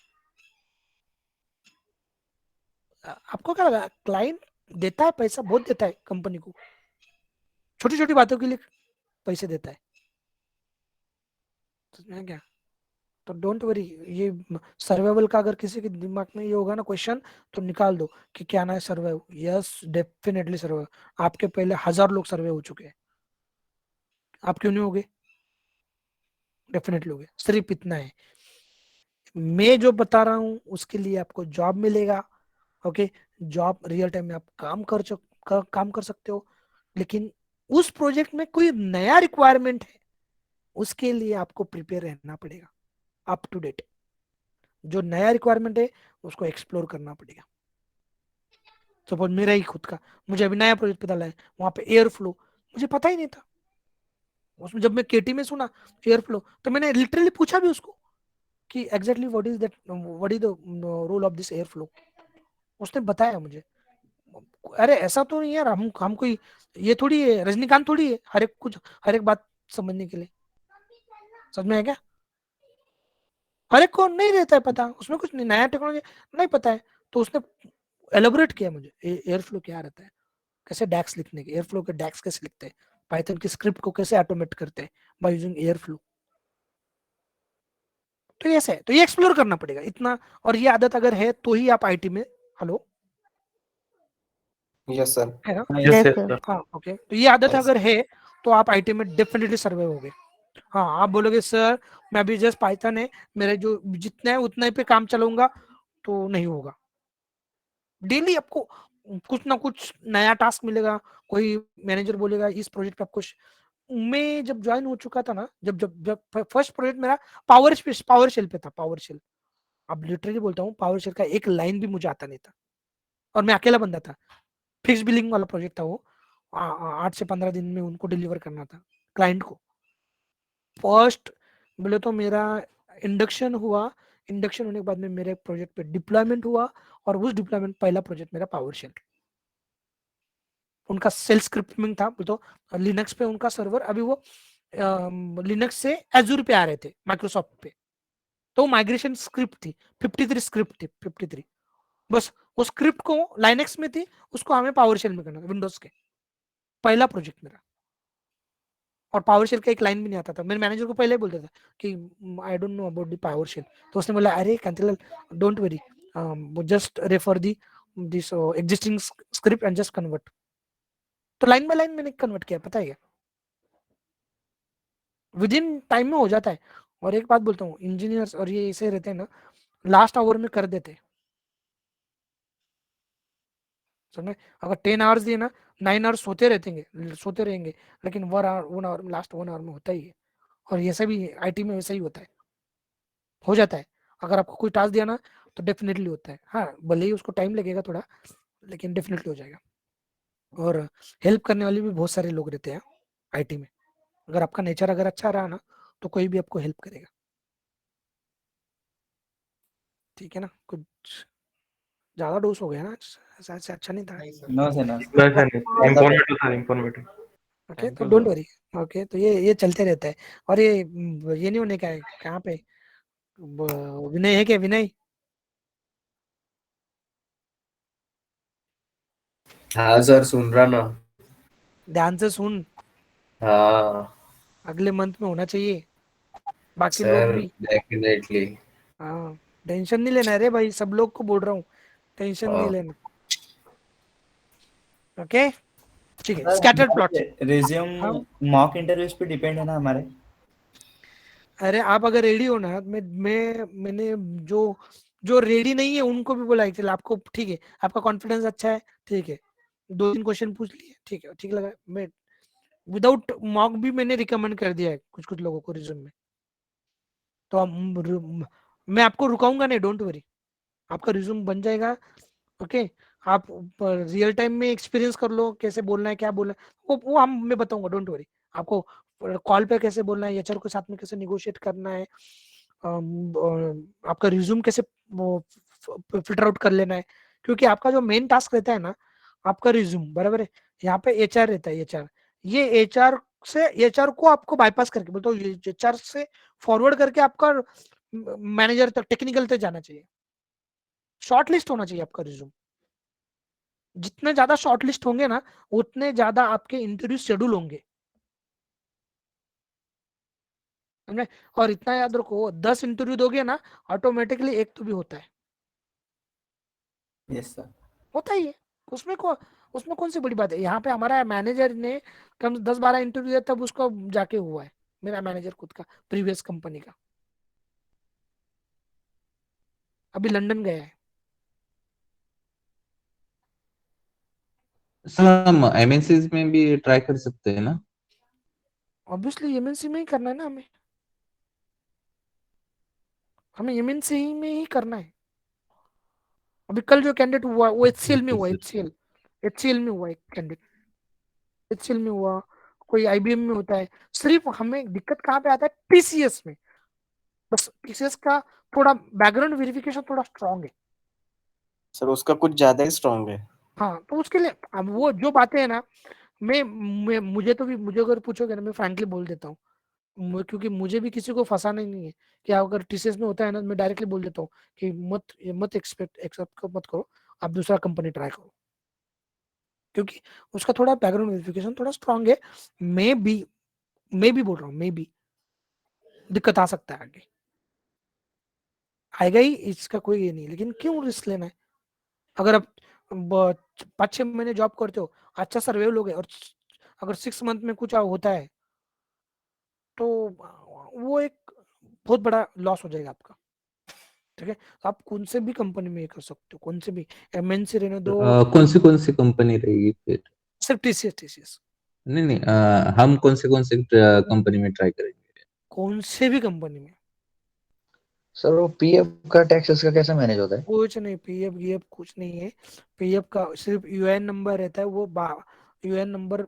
आपको क्या लगा क्लाइंट देता है पैसा, बहुत देता है कंपनी को, छोटी छोटी बातों के लिए पैसे देता है, समझ क्या? तो डोंट वरी, ये सर्वाइवल का अगर किसी के दिमाग में ये होगा ना क्वेश्चन तो निकाल दो कि क्या ना है सर्वाइव। Yes definitely survive. आपके पहले 1000 लोग सर्वे हो चुके हैं, आप क्यों नहीं होगे? डेफिनेटली होगे। सिर्फ इतना है, मैं जो बता रहा हूँ उसके लिए आपको जॉब मिलेगा। ओके जॉब रियल टाइम में आप काम कर सकते हो, लेकिन उस प्रोजेक्ट में कोई नया रिक्वायरमेंट है उसके लिए आपको प्रिपेयर रहना पड़ेगा, अप टू डेट। जो नया रिक्वायरमेंट है उसको एक्सप्लोर करना पड़ेगा। सपोज मेरा ही खुद का, मुझे अभी नया प्रोजेक्ट पता लगा वहां पे एयर फ्लो, मुझे पता ही नहीं था। उसमें जब मैं केटी में सुना एयर फ्लो तो मैंने लिटरली पूछा भी उसको कि exactly what is the role of this air flow. उसने बताया मुझे। अरे ऐसा तो नहीं यार, हम कोई ये थोड़ी है, रजनीकांत थोड़ी है हर एक बात समझने के लिए। समझ में है क्या? हर एक को नहीं रहता है पता, उसमें कुछ नहीं, नया टेक्नोलॉजी नहीं पता है। तो उसने एलोबरेट किया मुझे एयर फ्लो क्या रहता है, कैसे डैक्स लिखने के, एयर फ्लो के डैक्स कैसे लिखते हैं, पाइथन की स्क्रिप्ट को कैसे ऑटोमेट करते हैं बाय यूजिंग एयर फ्लो। तो ऐसे है, तो ये एक्सप्लोर करना पड़ेगा इतना। और ये आदत अगर है तो ही आप आईटी में, हेलो यस सर। है ना? Yes yes sir. हाँ ओके, तो ये आदत अगर है तो आप आईटी में डेफिनेटली सर्वे होगे। हाँ आप बोलोगे सर मैं अभी जस्ट पाइथन है, मेरे जो जितना है उतना ही पे काम चलाऊंगा, तो नहीं होगा। डेली आपको कुछ ना कुछ नया टास्क मिलेगा, कोई मैनेजर बोलेगा इस प्रोजेक्ट पे आपको मैं जब ज्वाइन हो चुका था ना, जब जब जब फर्स्ट प्रोजेक्ट मेरा पावर शेल पे था, पावर शेल। अब लिटरली बोलता हूँ, पावर शेल का एक लाइन भी मुझे आता नहीं था, और मैं अकेला बंदा था। फिक्स बिलिंग वाला प्रोजेक्ट था वो, 8 से 15 दिन में उनको डिलीवर करना था क्लाइंट को। फर्स्ट बोले तो मेरा इंडक्शन हुआ, इंडक्शन होने के बाद में मेरे प्रोजेक्ट पे डिप्लॉयमेंट हुआ, और उस डिप्लॉयमेंट पहला प्रोजेक्ट मेरा पावर शेल। उनका सेल स्क्रिप्टिंग था, तो लिनक्स पे उनका सर्वर, अभी वो लिनक्स से एजूर पे आ रहे थे माइक्रोसॉफ्ट पे, तो माइग्रेशन स्क्रिप्ट थी, 53 स्क्रिप्ट थी, 53। बस वो स्क्रिप्ट को लाइनक्स में थी, उसको हमें पावर शेल में करना था, विंडोज के। पहला प्रोजेक्ट मेरा, और पावर शेल का एक लाइन भी नहीं आता था। मेरे मैनेजर को पहले ही बोलता था कि I don't know about the power shell, तो उसने बोला अरे Kantilal don't worry, just refer the this existing script and just convert. तो लाइन बाय लाइन मैंने कन्वर्ट किया, पता है क्या, विद इन टाइम में हो जाता है। और एक बात बोलता हूँ, इंजीनियर्स और ये ऐसे रहते हैं ना, लास्ट आवर में कर देते हैं, समझे। अगर 10 आवर्स दिए ना, 9 आवर्स सोते रहेंगे, लेकिन 1 आवर में, लास्ट 1 आवर में होता ही है। और ये भी आईटी में वैसा ही होता है, हो जाता है। अगर आपको कोई टास्क दिया ना, तो डेफिनेटली होता है, हाँ भले ही उसको टाइम लगेगा थोड़ा, लेकिन डेफिनेटली हो जाएगा। और हेल्प करने वाले भी बहुत सारे लोग रहते हैं आईटी में। अगर आपका नेचर अगर अच्छा रहा ना, तो कोई भी आपको हेल्प करेगा, ठीक है ना। कुछ ज्यादा डोज हो गया ना, ऐसा अच्छा नहीं था। नो सर, नो इन्फॉर्मेटिव था, इन्फॉर्मेटिव। ओके, तो thank you don't sir. Worry. Okay, तो ये चलते रहता है। और ये नहीं होने का है, कहाँ पे विनय है क्या, विनय? हाँ सर, सुन रहा ना। ध्यान से सुन, हाँ अगले मंथ में होना चाहिए, बाकी लोग सर, भी। डेफिनेटली। हाँ, टेंशन नहीं लेना है रे भाई, सब लोग को बोल रहा हूँ, टेंशन नहीं हाँ लेना। ओके, ठीक है। स्कैटर्ड प्लॉट्स, रिज्यूम हाँ। मॉक इंटरव्यूज पे डिपेंड है ना हमारे? अरे आप अगर रेडी हो ना, मैंने जो जो रेडी नहीं है उनको भी बोला है, चल आपको ठीक है, आपका कॉन्फिडेंस अच्छा है, ठीक है, 2-3 क्वेश्चन पूछ लिए, ठीक है, ठीक लगा। मैं विदाउट मॉक भी मैंने रिकमेंड कर दिया है कुछ कुछ लोगों को रिज्यूम में, तो मैं आपको रुकाऊंगा नहीं, डोंट वरी, आपका रिज्यूम बन जाएगा। ओके, आप रियल टाइम में एक्सपीरियंस कर लो, कैसे बोलना है, क्या बोलना है, वो मैं बताऊंगा, डोंट वरी। आपको कॉल पे कैसे बोलना है, एचआर के साथ में कैसे निगोशिएट करना है, आपका रिज्यूम कैसे फिल्टर आउट कर लेना है, क्योंकि आपका जो मेन टास्क रहता है ना, आपका रिज्यूम, बराबर है। यहाँ पे एचआर रहता है, एचआर, ये एचआर को आपको बाईपास करके, बोलते हो एचआर से फॉरवर्ड करके आपका मैनेजर तक, टेक्निकल तक जाना चाहिए, शॉर्ट लिस्ट होना चाहिए आपका रिज्यूम। जितने ज्यादा शॉर्ट लिस्ट होंगे ना, उतने ज्यादा आपके इंटरव्यू शेड्यूल होंगे, समझे। और इतना याद रखो, 10 इंटरव्यू दोगे ना, ऑटोमेटिकली एक तो भी होता है, यस सर। होता ही है। उसमें कौन सी बड़ी बात है। यहाँ पे हमारा मैनेजर ने कम 10-12 इंटरव्यू दिया, तब उसको जाके हुआ है, मेरा मैनेजर खुद का, प्रीवियस कंपनी का, अभी लंदन गया है। सर हम एमएनसीज में भी ट्राई कर सकते हैं ना? ऑब्वियसली एमएनसी में ही करना है ना, हमें एमएनसी में ही करना है। अभी कल जो कैंडिडेट हुआ वो एचसीएल में हुआ, एचसीएल में हुआ एक कैंडिडेट, एचसीएल में हुआ, कोई आईबीएम में होता है। सिर्फ हमें दिक्कत कहाँ पे आता है, टीसीएस में, बस टीसीएस का थोड़ा बैकग्राउंड वेरिफिकेशन थोड़ा स्ट्रांग है। सर उसका कुछ ज्यादा ही स्ट्रांग है। हाँ, तो उसके लिए अब वो जो बातें है ना, मुझे अगर पूछोगे ना, मैं फ्रैंकली बोल देता हूँ, क्योंकि मुझे भी किसी को फंसाना ही नहीं है, कि अगर टीसीएस में होता है ना, मैं डायरेक्टली बोल देता हूँ कि मत एक्सेप्ट मत करो, आप दूसरा कंपनी ट्राई करो, क्योंकि उसका थोड़ा बैकग्राउंड वेरिफिकेशन थोड़ा स्ट्रांग है। मैं भी बोल रहा हूँ, मैं भी दिक्कत आ सकता है आगे, आएगा ही, इसका कोई ये नहीं, लेकिन क्यों रिस्क लेना है। अगर आप 5-6 महीने जॉब करते हो, अच्छा सर्वाइवल हो गए, और अगर 6 मंथ में कुछ होता है, तो वो एक बहुत बड़ा लॉस हो जाएगा आपका। ठीक है, तो आप कौन से भी कंपनी में ये कर सकते हो, कौन से भी एमएनसी रहने दो, कौन सी कंपनी रहेगी फिर? सिर्फ टीसीएस नहीं नहीं, हम कौन से कंपनी में ट्राई करेंगे? कौन से भी कंपनी में। सर वो पीएफ का टैक्स उसका कैसे मैनेज होता है? कुछ नहीं, पीएफ वीएफ कुछ नहीं है। पीएफ का सिर्फ यूएन नंबर रहता है, वो यूएन नंबर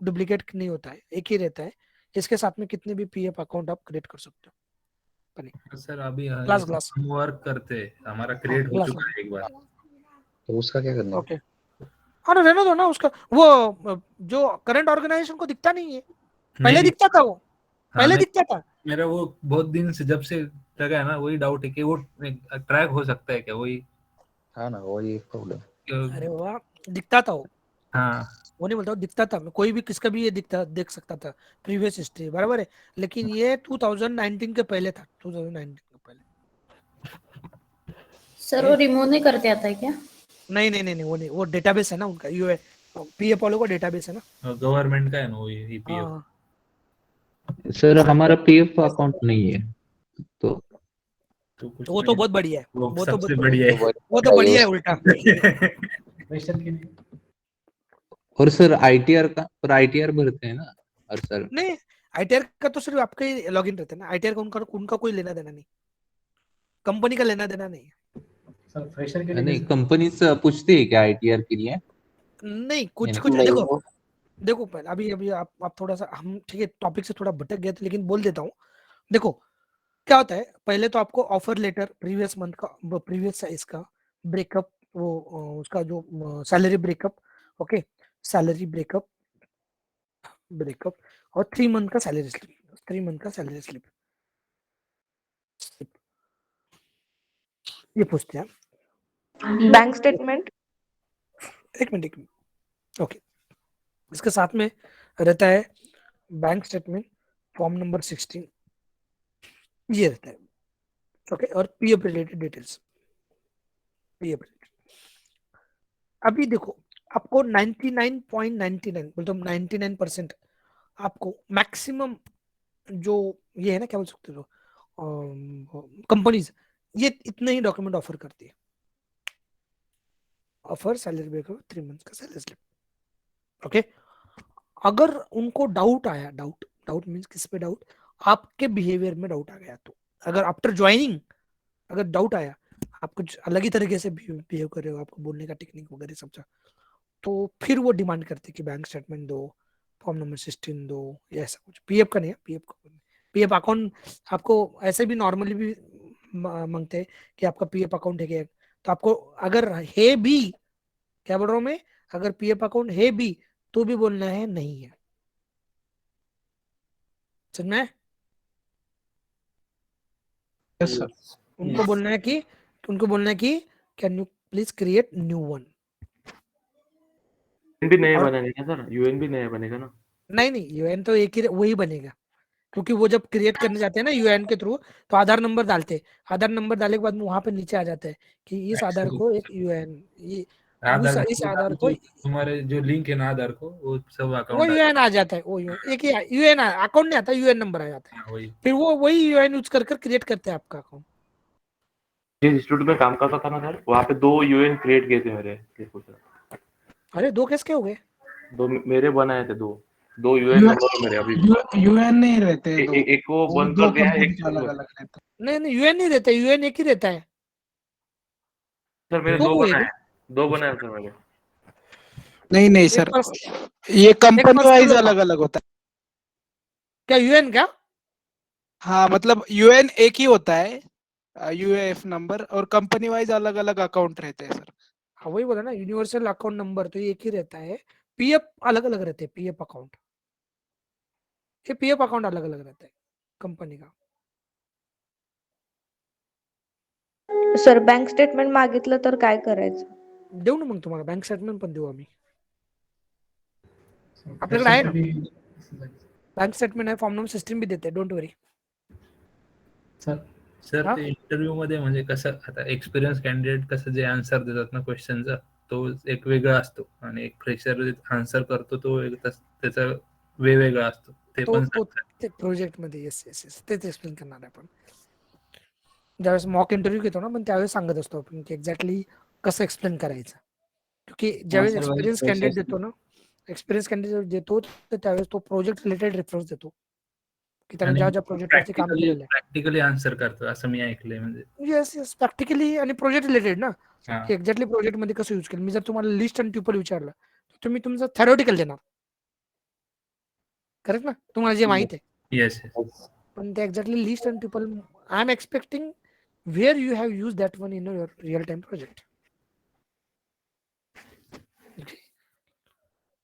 डुप्लीकेट नहीं होता है, एक ही रहता है। इसके साथ में कितने भी पीएफ अकाउंट आप क्रिएट कर सकते हो। सर अभी ग्लास हम वर्क करते हैं, हमारा क्रिएट हो ग्लास चुका है एक बार। तो उसका क्या करना है? ओके, हाँ रहने दो ना उसका। वो जो करंट ऑर्गेनाइजेशन को दिखता नहीं है, पहले नहीं, दिखता था वो, हाँ, पहले नहीं, दिखता था। मेरा वो बहुत दिन से जब से लगा है ना, वही डाउट है कि वो ट्रैक हो सकता है क्या, वही। हाँ ना, वही प्रॉब्लम। अरे वाह, दिखता था वो। हाँ, वो नहीं बोलता, वो दिखता था, कोई भी किसका भी ये दिखता देख सकता था प्रीवियस हिस्ट्री, बराबर है। लेकिन ये 2019 के पहले था, 2019 के पहले। सर वो रिमूव नहीं करते आता है क्या? नहीं नहीं नहीं, वो नहीं, वो डेटाबेस है ना उनका, यूए पीएफ वालों का डेटाबेस है ना, गवर्नमेंट का है ना वो ईपीएफ। हाँ। सर हमारा पीएफ अकाउंट नहीं है, तो कुछ वो तो बहुत बढ़िया है, वो वो तो सबसे बहुत बढ़िया है। वो तो बढ़िया है उल्टा। और सर आईटीआर भरते हैं ना? और सर नहीं, आईटीआर का तो सिर्फ आपका ही लॉगिन रहता है ना, आईटीआर का उनका कोई लेना देना नहीं, कंपनी का लेना देना नहीं है। नहीं, कंपनी पूछती है क्या आईटीआर के लिए? नहीं, कुछ नहीं, देखो पहले अभी आप थोड़ा सा, हम ठीक है टॉपिक से थोड़ा भटक गए थे, लेकिन बोल देता हूँ। देखो क्या होता है, पहले तो आपको ऑफर लेटर प्रीवियस मंथ का, प्रीवियस साइज का ब्रेकअप, वो उसका जो salary breakup, okay, salary breakup और 3 मंथ का सैलरी स्लिप, 3 मंथ का सैलरी स्लिप ये पूछते हैं। बैंक स्टेटमेंट, एक मिनट, ओके। इसके साथ में रहता है बैंक स्टेटमेंट, फॉर्म नंबर 16 ये रहता है, ओके, और PF related details, PF related. अभी देखो, आपको 99.99 बोलते 99% आपको मैक्सिमम जो ये है ना, क्या बोल सकते हो, कंपनीज ये इतने ही डॉक्यूमेंट ऑफर करती है। ऑफर सैलरी ब्रेकअप, 3 मंथ का सैलरी स्लिप, ओके। अगर उनको डाउट आया, डाउट मीन्स किस पे डाउट, आपके बिहेवियर में डाउट आ गया, तो अगर आफ्टर ज्वाइनिंग अगर डाउट आया, आप कुछ अलग ही तरीके से बिहेव कर रहे हो, आपको बोलने का टेक्निक वगैरह सब, तो फिर वो डिमांड करते कि बैंक स्टेटमेंट दो, फॉर्म नंबर 16 दो, या ऐसा कुछ। पीएफ का नहीं है, पीएफ अकाउंट आपको ऐसे भी नॉर्मली भी मांगते हैं कि आपका पीएफ अकाउंट है क्या, तो आपको अगर है भी, क्या बोल रहा हूँ मैं, अगर पीएफ अकाउंट है भी तो भी बोलना है नहीं है, समझ में? Yes sir. उनको बोलना है कि can you please create new one. भी नया और- बनेगा सर, यूएन भी नया बनेगा ना? नहीं, यूएन तो एक ही वही बनेगा, क्योंकि वो जब क्रिएट करने जाते हैं ना यूएन के थ्रू, तो आधार नंबर डालते हैं, आधार नंबर डालने के बाद वहां पे नीचे आ जाता है कि इस आधार को एक यूएन, इस आधार को, तुम्हारे जो लिंक है ना आधार को, वो सब वो अकाउंट यूएन आ जाता है, वो एक ही यूएन अकाउंट नहीं आता, यूएन नंबर आ जाता है, वही। फिर वो वही यूएन यूज कर क्रिएट करते हैं आपका अकाउंट। जिस इंस्टीट्यूट में काम करता था ना सर, वहाँ पे 2 यूएन क्रिएट किए थे मेरे। देखो सर, अरे 2 कैसे हो गए? 2 मेरे बनाए थे, 2 यूएन नंबर मेरे अभी। यूएन नहीं रहते दो, एक को वो बंद दो कर दिया है, कंपनी एक के अलग अलग रहते हैं। नहीं यूएन नहीं रहता, यूएन एक ही रहता है। सर मेरे दो 2 हुए बनाए, 2 बनाए सर मेरे। नहीं सर, ये कंपनी वाइज अलग अलग होता है। क्या यूएन क्या? हाँ मतलब यूएन एक ही होता है, यूएएफ नंबर, और कंपनी वाइज अलग अलग अकाउंट रहते हैं सर। हाँ वही बोला ना, यूनिवर्सल अकाउंट नंबर तो ये एक ही रहता है, पीएफ अलग अलग रहते हैं, पीएफ अकाउंट, ये पीएफ अकाउंट अलग अलग रहता है कंपनी का। सर बँक स्टेटमेंट मागितलं तर काय करायचं? देऊ ना मग तुम्हाला बँक स्टेटमेंट पण देऊ आम्ही, आपल्याकडे आहे ना बँक स्टेटमेंट आहे, फॉर्म नंबर 16 भी देते, डोंट वरी सर ते इंटरव्ह्यू मध्ये म्हणजे कसं, आता एक्सपिरियन्स कॅन्डिडेट कसं जे आन्सर देतात ना क्वेश्चनचा, तो एक वेगळा असतो, आणि एक फ्रेशर आन्सर करतो तो त्याचा वेगवेगळा असतो. ते तो पण तो ते प्रोजेक्ट मध्ये येस येस येस तेच एक्सप्लेन करणार आहे आपण ज्यावेळेस मॉक इंटरव्ह्यू घेतो ना पण त्यावेळेस सांगत असतो आपण की एक्झॅक्टली कसं एक्सप्लेन करायचं क्योंकि ज्यावेळेस सर, वही एक्सपिरियन्स कॅन्डिडेट freshers देतो ना एक्सपिरियन्स कॅन्डिडेट देतो तर त्यावेळेस तो प्रोजेक्ट रिलेटेड रेफरन्स देतो की त्याने आणि ज्या ज्या प्रोजेक्टवरती काम केलेलं आहे प्रॅक्टिकली आन्सर करतो असं मी ऐकलंय म्हणजे. येस येस प्रॅक्टिकली आणि प्रोजेक्ट रिलेटेड ना हा. की एक्झॅक्टली प्रोजेक्ट मध्ये कसं यूज केलं मी जर तुम्हाला लिस्ट आणि ट्युपल विचारलं तर तुम्ही तुमचं थेरोटिकल देणार करेक्ट ना तुम्हाला जे माहित आहे येस पण ते एक्झॅक्टली लिस्ट आणि tuple I am expecting where you have use that one in your real time project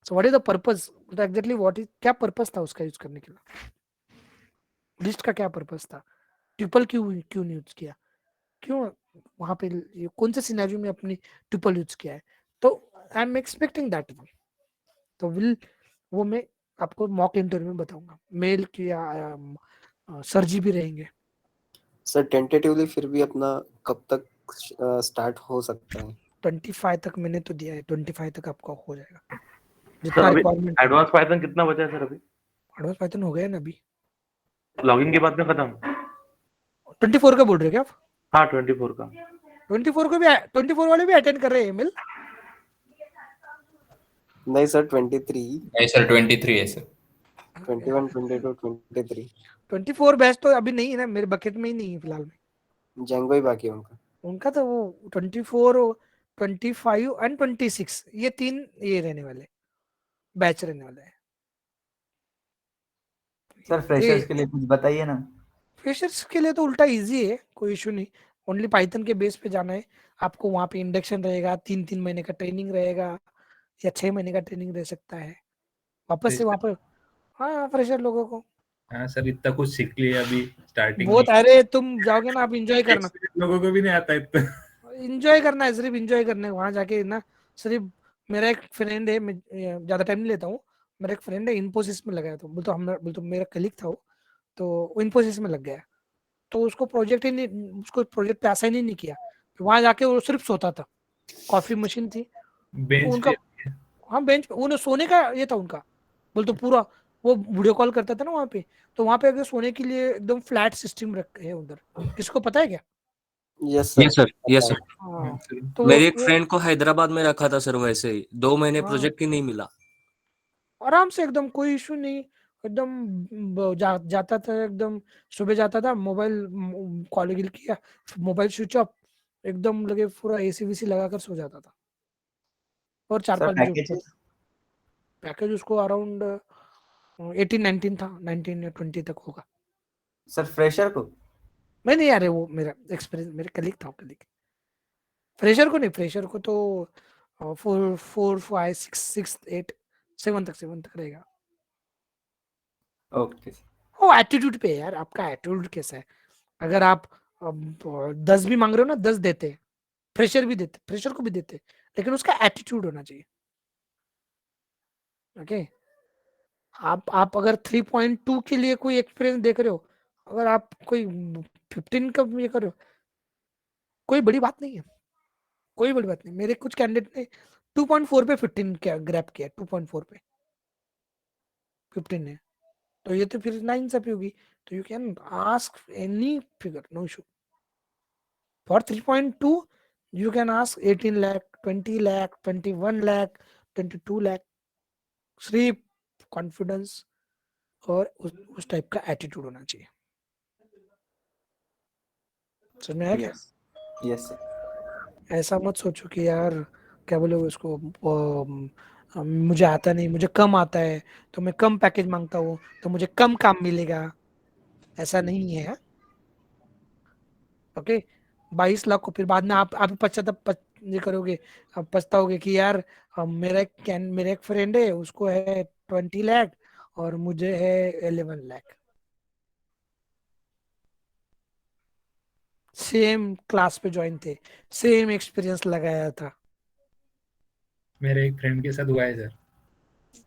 so what is the purpose exactly what is क्या पर्पज था उसका यूज करने के लिए लिस्ट का क्या पर्पज था ट्यूपल क्यों क्यों नहीं यूज किया क्यों वहां पे कौन से सिनेरियो में अपनी ट्यूपल यूज किया है तो I am expecting that one तो विल वो मैं आपको मॉक इंटरव्यू में बताऊंगा मेल की सर जी भी रहेंगे सर टेंटेटिवली फिर भी अपना कब तक स्टार्ट हो सकता है 25 तक मैंने तो दिया है 25 तक आपका हो जाएगा सर जितना अभी रिक्वायरमेंट एडवांस पाइथन कितना बचा है सर अभी? एडवांस पाइथन हो गया ना अभी लॉगिन के बाद में खत्म? 24 का बोल रहे क्या आप हाँ 24 का 24 को भी 24 वाले भी अटेंड कर रहे हैं मेल नहीं सर 23 नहीं सर 23 है सर 21 22 23 24 बैच तो अभी नहीं है ना मेरे बकेट में ही नहीं है फिलहाल में जेंगो ही बाकी है उनका उनका तो वो 24 25 एंड 26 ये 3 ये रहने वाले बैच रहने वाले हैं सर फ्रेशर्स के लिए कुछ बताइए ना फ्रेशर्स के लिए तो उल्टा इजी है कोई इशू नहीं ओनली पाइथन के बेस पे जाना है आपको वहाँ पे इंडक्शन रहेगा 3 महीने का ट्रेनिंग रहेगा या 6 महीने का ट्रेनिंग रह सकता है वापस से वहाँ पर हाँ फ्रेशर लोगों को हाँ सर इतना कुछ सीख लिया अभी स्टार्टिंग बहुत अरे तुम जाओगे ना आप इंजॉय करना लोगों को भी नहीं आता इतना इंजॉय करना है सिर्फ इंजॉय करना है वहां जाके ना सिर्फ मेरा एक फ्रेंड है मैं ज्यादा टाइम नहीं लेता हूँ मेरा एक फ्रेंड है इन्फोसिस में लगाया था बोल तो मेरा कलीग था वो तो इन्फोसिस में लग गया तो उसको प्रोजेक्ट ही नहीं उसको प्रोजेक्ट पे असाइन ही नहीं किया वहां जाके वो सिर्फ सोता था कॉफी मशीन थी बेंच उनका हाँ बेंच पे उन्हें सोने का ये था उनका बोल तो पूरा वो वीडियो कॉल करता था ना वहाँ पे तो वहाँ पे अगर सोने के लिए एकदम फ्लैट सिस्टम रखे है उधर किसको पता है क्या yes yes sir yes sir हाँ तो मेरे एक फ्रेंड को हैदराबाद में रखा था सर वैसे ही 2 महीने हाँ। प्रोजेक्ट ही नहीं मिला आराम से एकदम कोई इशू नहीं एकदम जाता था एकदम सुबह जाता था मोबाइल कॉल किया मोबाइल स्विच ऑफ एकदम लगे पूरा एसी वीसी लगाकर सो जाता था और 4-5 बजे पैकेज उसको अराउंड 18-19 था 19 या 20 तक होगा सर फ्रेशर को मैं नहीं यार वो मेरा एक्सपीरियंस मेरे कलीग था कलीग फ्रेशर को नहीं फ्रेशर को तो 4 5 6 8 7 तक रहेगा ओके वो एटीट्यूड पे है यार आपका एटीट्यूड कैसा है अगर आप 10 भी मांग रहे हो ना 10 देते फ्रेशर भी देते फ्रेशर को भी देते लेकिन उसका एटीट्यूड होना चाहिए ओके आप अगर 3.2 के लिए कोई एक्सपीरियंस देख रहे हो अगर आप कोई 15 का ये कर रहे हो कोई बड़ी बात नहीं है कोई बड़ी बात नहीं मेरे कुछ कैंडिडेट ने 2.4 पे 15 क्या ग्रैब किया 2.4 पे 15 है तो ये तो फिर 9 सब होगी तो you can ask any figure no issue for 3.2 you can ask 18 lakh 20 lakh 21 lakh 22 lakh सिर्फ कॉन्फिडेंस और उस टाइप का एटीट्यूड होना चाहिए समझ में आया क्या यस सर ऐसा मत सोचो कि यार क्या बोले उसको मुझे आता नहीं मुझे कम आता है तो मैं कम पैकेज मांगता हूँ तो मुझे कम काम मिलेगा ऐसा नहीं है ओके 22 लाख को फिर बाद में आप ये करोगे आप पछताओगे कि यार मेरा एक फ्रेंड है उसको है 20 लाख और मुझे है 11 लाख सेम क्लास पे ज्वाइन थे सेम एक्सपीरियंस लगाया था मेरे एक फ्रेंड के साथ हुआ है सर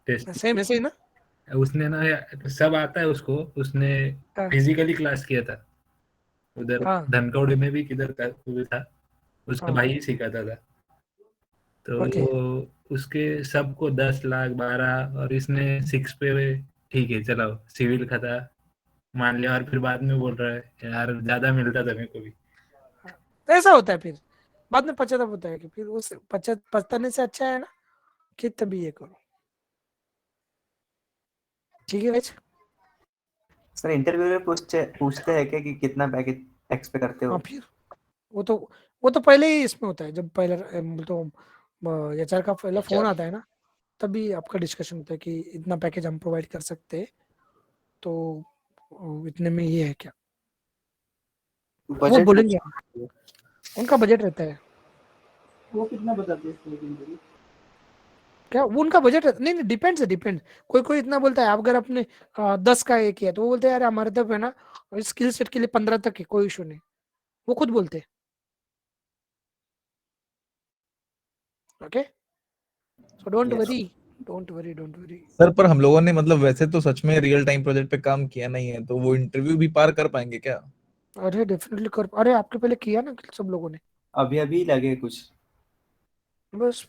टेस्ट सेम ऐसे ही ना उसने ना सब आता है उसको उसने फिजिकली क्लास किया था उधर धनकौड़ी में भी किधर था उसका भाई ही सिखाता था तो उसके सबको 10 लाख 12 और इसने 6 पे ठीक है चलो सिविल का था मान लिया, और फिर बाद में बोल रहा है यार ज्यादा मिलता था मेरे को भी। तो ऐसा होता है, फिर बाद में पश्चाताप होता है कि फिर उस पछताने से अच्छा है ना कि तभी ये करो। ठीक है वैसे सर इंटरव्यू में पूछते हैं क्या कि कितना पैकेज एक्सपेक्ट करते हो? हाँ, फिर वो तो पहले ही इसमें होता है, जब पहले तो एचआर का पहला फोन आता है ना, तभी आपका डिस्कशन होता है कि इतना पैकेज हम प्रोवाइड कर सकते हैं, तो इतने में ये है क्या, वो बजट बोलेंगे। उनका बजट रहता है वो कितना बताते हैं? क्या, वो उनका बजट नहीं नहीं, डिपेंड। कोई इतना बोलता है, आप अगर अपने 10 का एक किया तो वो बोलते हैं यार हमारे तरफ है ना स्किल सेट के लिए 15 तक है, कोई इशू नहीं, वो खुद बोलते हैं। Okay, so don't worry. Sir पर हम लोगों ने मतलब वैसे तो सच में रियल टाइम प्रोजेक्ट पे काम किया नहीं है, तो वो इंटरव्यू भी पार कर पाएंगे क्या? अरे डेफिनेटली कर, अरे आपके पहले किया ना सब लोगों ने, अभी लगे कुछ बस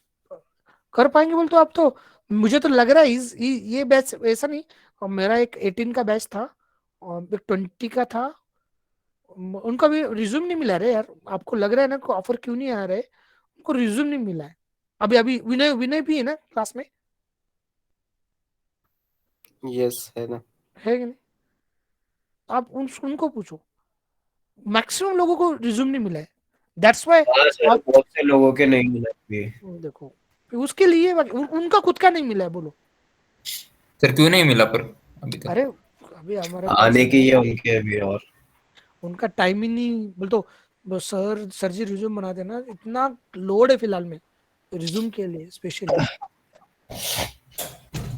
कर पाएंगे बोल तो आप तो, मुझे तो लग रहा है ये बैच ऐसा नहीं, और मेरा एक 18 का बैच था और एक 20 का था, उनका भी रिज्यूम नहीं मिला रे यार। आपको लग रहा है ना को ऑफर क्यों नहीं आ रहे, उनको रिज्यूम नहीं मिला है। अभी विनय भी है ना क्लास में, यस है ना। है कि नहीं? आप उनको पूछो, मैक्सिमम लोगों को रिज्यूम नहीं मिला है, दैट्स व्हाई आप बहुत से लोगों के नहीं मिला अभी। देखो उसके लिए उनका खुद का नहीं मिला है, बोलो सर क्यों नहीं मिला पर अभी तक? अरे अभी हमारे आने पास की है, है उनके अभी, और उनका टाइम ही नहीं, बोल तो सर जी रिज्यूम बना देना, इतना लोड है फिलहाल में रिज्यूम के लिए स्पेशली।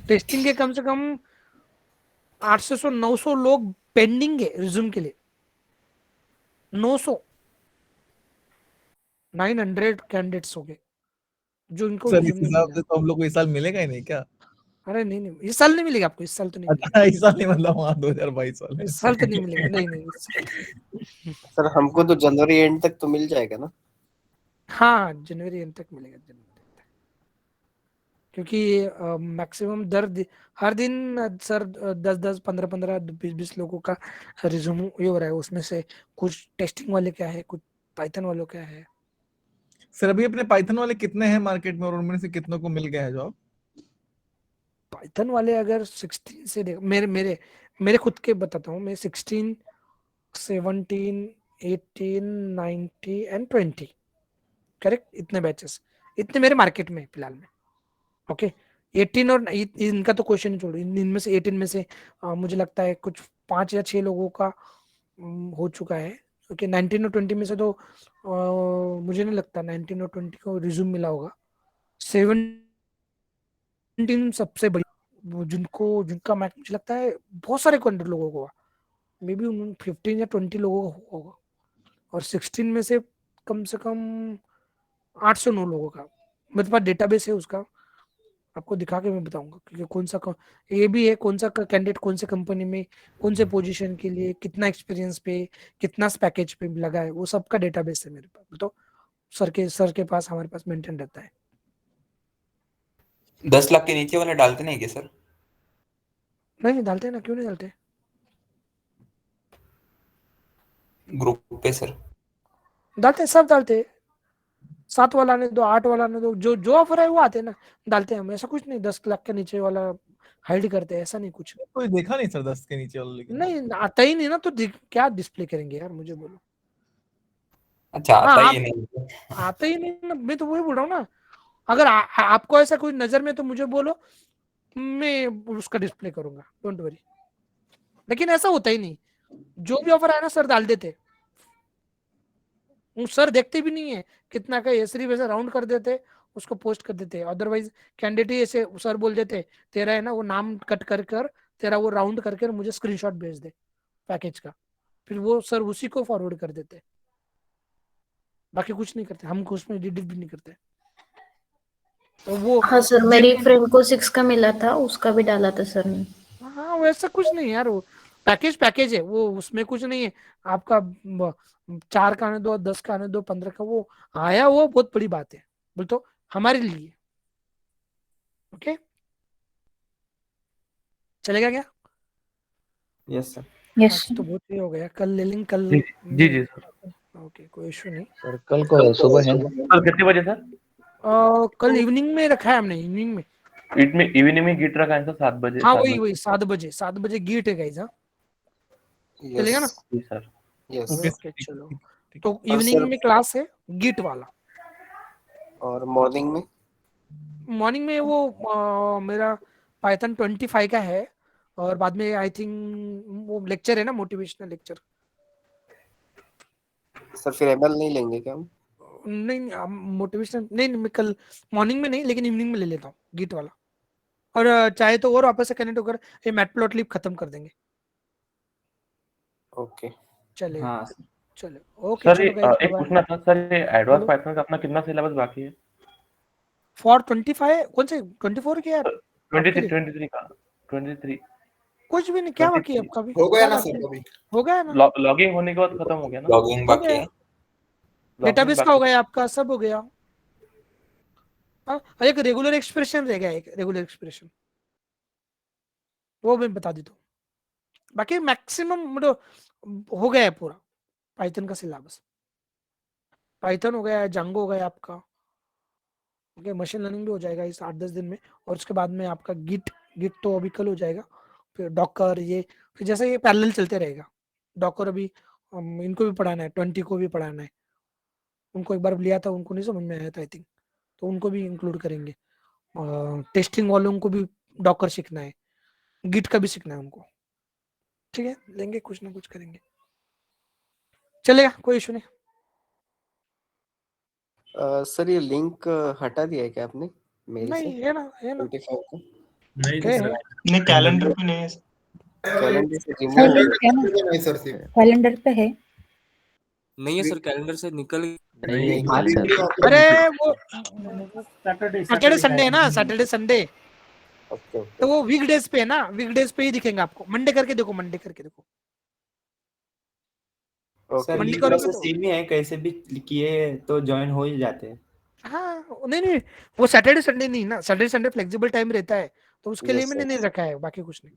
टेस्टिंग के कम से कम 800-900 लोग पेंडिंग है रिज्यूम के लिए, 900 कैंडिडेट्स हो गए जो इनको सर इस रिज्यूम नहीं हिसाब मिला। से तो हम लोग को इस साल मिलेगा ही नहीं क्या? अरे नहीं, इस साल नहीं मिलेगा आपको, इस साल तो नहीं मिलेगा, अच्छा इस साल नहीं, मतलब हाँ 2022 वाले इस साल तो नहीं मिलेगा, नहीं इस साल। सर हमको तो जनवरी एंड तक तो मिल जाएगा ना? हाँ जनवरी एंड तक मिलेगा, क्योंकि मैक्सिमम हर दिन सर 10-10, 15-15, 20-20 लोगों का रिज्यूम ये हो रहा है, उसमें से कुछ टेस्टिंग वाले क्या है, कुछ पाइथन वालों क्या है। सर अभी अपने पाइथन वाले कितने हैं मार्केट में, और उनमें से कितनों को मिल गया है जॉब? पाइथन वाले अगर 16 से मेरे खुद के बताता हूँ मैं, 16, 17, 18, 19 एंड 20, करेक्ट, इतने बैचेस, इतने मेरे मार्केट में फिलहाल में। ओके 18 और इनका तो क्वेश्चन ही छोड़ो, इनमें से 18 में से मुझे लगता है कुछ 5 या 6 लोगों का हो चुका है। ओके 19 और 20 में से तो मुझे नहीं लगता 19 और 20 को रिज्यूम मिला होगा। 17 सबसे बड़ी, जिनका मुझे लगता है बहुत सारे कैंडिडेट लोगों को, मे बी 15 या 20 लोगों को होगा, और 16 में से कम 8 से 9 लोगों का मेरे पास डेटाबेस है उसका, आपको दिखा के मैं बताऊंगा क्योंकि ये भी है कौन सा कैंडिडेट कौन से कंपनी में कौन से पोजीशन के लिए कितना एक्सपीरियंस पे कितना पैकेज पे लगा है, वो सबका डेटाबेस है मेरे पास, तो सर के पास हमारे पास मेंटेन रहता है। 10 लाख के नीचे वाले डालते नहीं क्या सर? नहीं डालते ना, क्यों नहीं डालते, ग्रुप पे सर? डालते सब डालते, 7 वाला ने दो, 8 वाला ने दो, जो ऑफर है वो आते हैं ना, डालते हैं हम, ऐसा कुछ नहीं 10 लाख के नीचे वाला हाइड करते हैं, ऐसा नहीं कुछ। कोई देखा नहीं सर 10 के नीचे वाला, लेकिन नहीं आता ही नहीं ना, तो क्या डिस्प्ले करेंगे यार, मुझे बोलो। अच्छा आता हाँ ही नहीं। आता ही नहीं ना, मैं तो वही बोल रहा हूँ ना, अगर आपको ऐसा कोई नजर में तो मुझे बोलो, मैं उसका डिस्प्ले करूंगा, डोंट वरी। लेकिन ऐसा होता ही नहीं, जो भी ऑफर आया ना सर डाल देते, सर देखते भी नहीं है कितना का, ये सिर्फ ऐसे राउंड कर देते, उसको पोस्ट कर देते, अदरवाइज कैंडिडेट ही ऐसे सर बोल देते तेरा है ना वो नाम कट कर तेरा वो राउंड करके मुझे स्क्रीनशॉट भेज दे पैकेज का, फिर वो सर उसी को फॉरवर्ड कर देते, बाकी कुछ नहीं करते, हम उसमें एडिट भी नहीं करते। तो वो हाँ सर, मेरी फ्रेंड को 6 का मिला था, उसका भी डाला था सर ने। हाँ वैसा कुछ नहीं यार, वो पैकेज है, वो उसमें कुछ नहीं है, आपका 4 का आने दो, 10 का आने दो, 15 का वो आया, वो बहुत बड़ी बात है बोल तो हमारे लिए। ओके चलेगा क्या? Yes sir. यस आज तो बहुत ही हो गया, कल ले लेंगे, कल जी जी जी सर। ओके कोई इशू नहीं। सर कल को सुबह है ना? कल कितने बजे सर? कल इवनिंग में रखा है हमने, इवनिंग में। इवनिंग में गिट रखा है सर 7 बजे। हाँ 7 वही बजे वही 7 बजे गिट है गाइस। हाँ चलेगा ना? जी सर। यस। ओके चलो, तो और इवनिंग सर में क्लास है गिट वाला। और मॉर्निंग में मॉर्निंग में वो मेरा पाइथन 25 का है, और बाद में आई थिंक वो लेक्चर है ना, मोटिवेशनल लेक्चर। सर फिर एमएल नहीं लेंगे क्या हम? नहीं मोटिवेशनल नहीं, मैं कल मॉर्निंग में नहीं लेकिन इवनिंग में ले लेता हूँ गिट वाला। और चाहे तो और वापस से कनेक्ट होकर ये मैटप्लॉटलिब खत्म कर देंगे। ओके चलेगा। हाँ चलो ओके सर चलो गाइस, एक बाय। पूछना था सर, ये एडवांस बोलो। पाइथन का अपना कितना सिलेबस बाकी है? फॉर 25 कौन से 24 के यार? आपके 23 लिए 23 का 23 कुछ भी नहीं, क्या बाकी है 23 आपका भी? हो गया क्या ना बाकी सर है? अभी? हो गया ना? लॉगिंग होने के बाद खत्म हो गया ना? लॉगिंग हो बाकी गया, है। डेटाबेस का बाकी हो गया आपका, सब हो गया। हाँ एक रेगुलर एक्सप्रेशन रह गया, एक रेगुलर एक्सप्रेशन, वो मैं बता देता हूँ। बाकी मैक्सिमम मतलब हो गया है पूरा पाइथन का सिलेबस। पाइथन हो गया है, जांगो हो गया आपका, ओके मशीन लर्निंग भी हो जाएगा इस 8-10 दिन में। और उसके बाद में आपका गिट गिट तो अभी कल हो जाएगा। फिर डॉकर, ये फिर जैसे ये पैरेलल चलते रहेगा। डॉकर अभी इनको भी पढ़ाना है, 20 को भी पढ़ाना है। उनको एक बार लिया था, उनको नहीं समझ में आया था आई थिंक, तो उनको भी इंक्लूड करेंगे। टेस्टिंग वालों को भी डॉकर सीखना है, गिट का भी सीखना है उनको। ठीक है, लेंगे कुछ ना कुछ करेंगे, चलेगा कोई इशू नहीं। सर ये लिंक हटा दिया है क्या आपने मेल से? नहीं है ना, है ना, 25 को नहीं है सर, नहीं कैलेंडर पे नहीं है। कैलेंडर से सर रिमूव लिंक है ना, नहीं सर सिर्फ कैलेंडर पे है। नहीं है सर, कैलेंडर से निकल नहीं हाँ सर। अरे वो सैटरडे संडे है ना, सैटरडे संडे, ओके ओके तो वो वीकडेज पे है ना, वीकडेज पे ही दिखेंगे आपको। मंडे करके देखो, मंडे करके देखो, ओके। मंडे लिंक करोगे वैसे तो। सेम ही है, कैसे भी किए तो ज्वाइन हो ही जाते हैं। हाँ नहीं नहीं, वो सैटरडे संडे नहीं ना, सैटरडे संडे फ्लेक्सिबल टाइम रहता है, तो उसके लिए यस मैंने नहीं यस। रखा है, बाकी कुछ नहीं।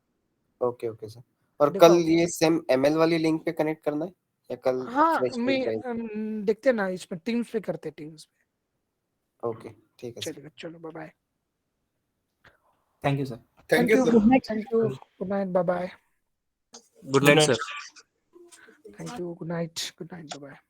Okay okay sir. और देखो कल ये सेम एमएल वाली लिंक पे कनेक्ट करना है या कल हाँ फ्रेश मैं लिंक रहेगी? देखते हैं ना, इसमें टीम्स पे करते हैं, टीम्स पे। ओके ठीक है सर। चलेगा, चलो bye bye. Thank you sir. Thank you sir. Good night. Thank you, good night, bye bye. Good night sir. Thank you, good night, bye bye.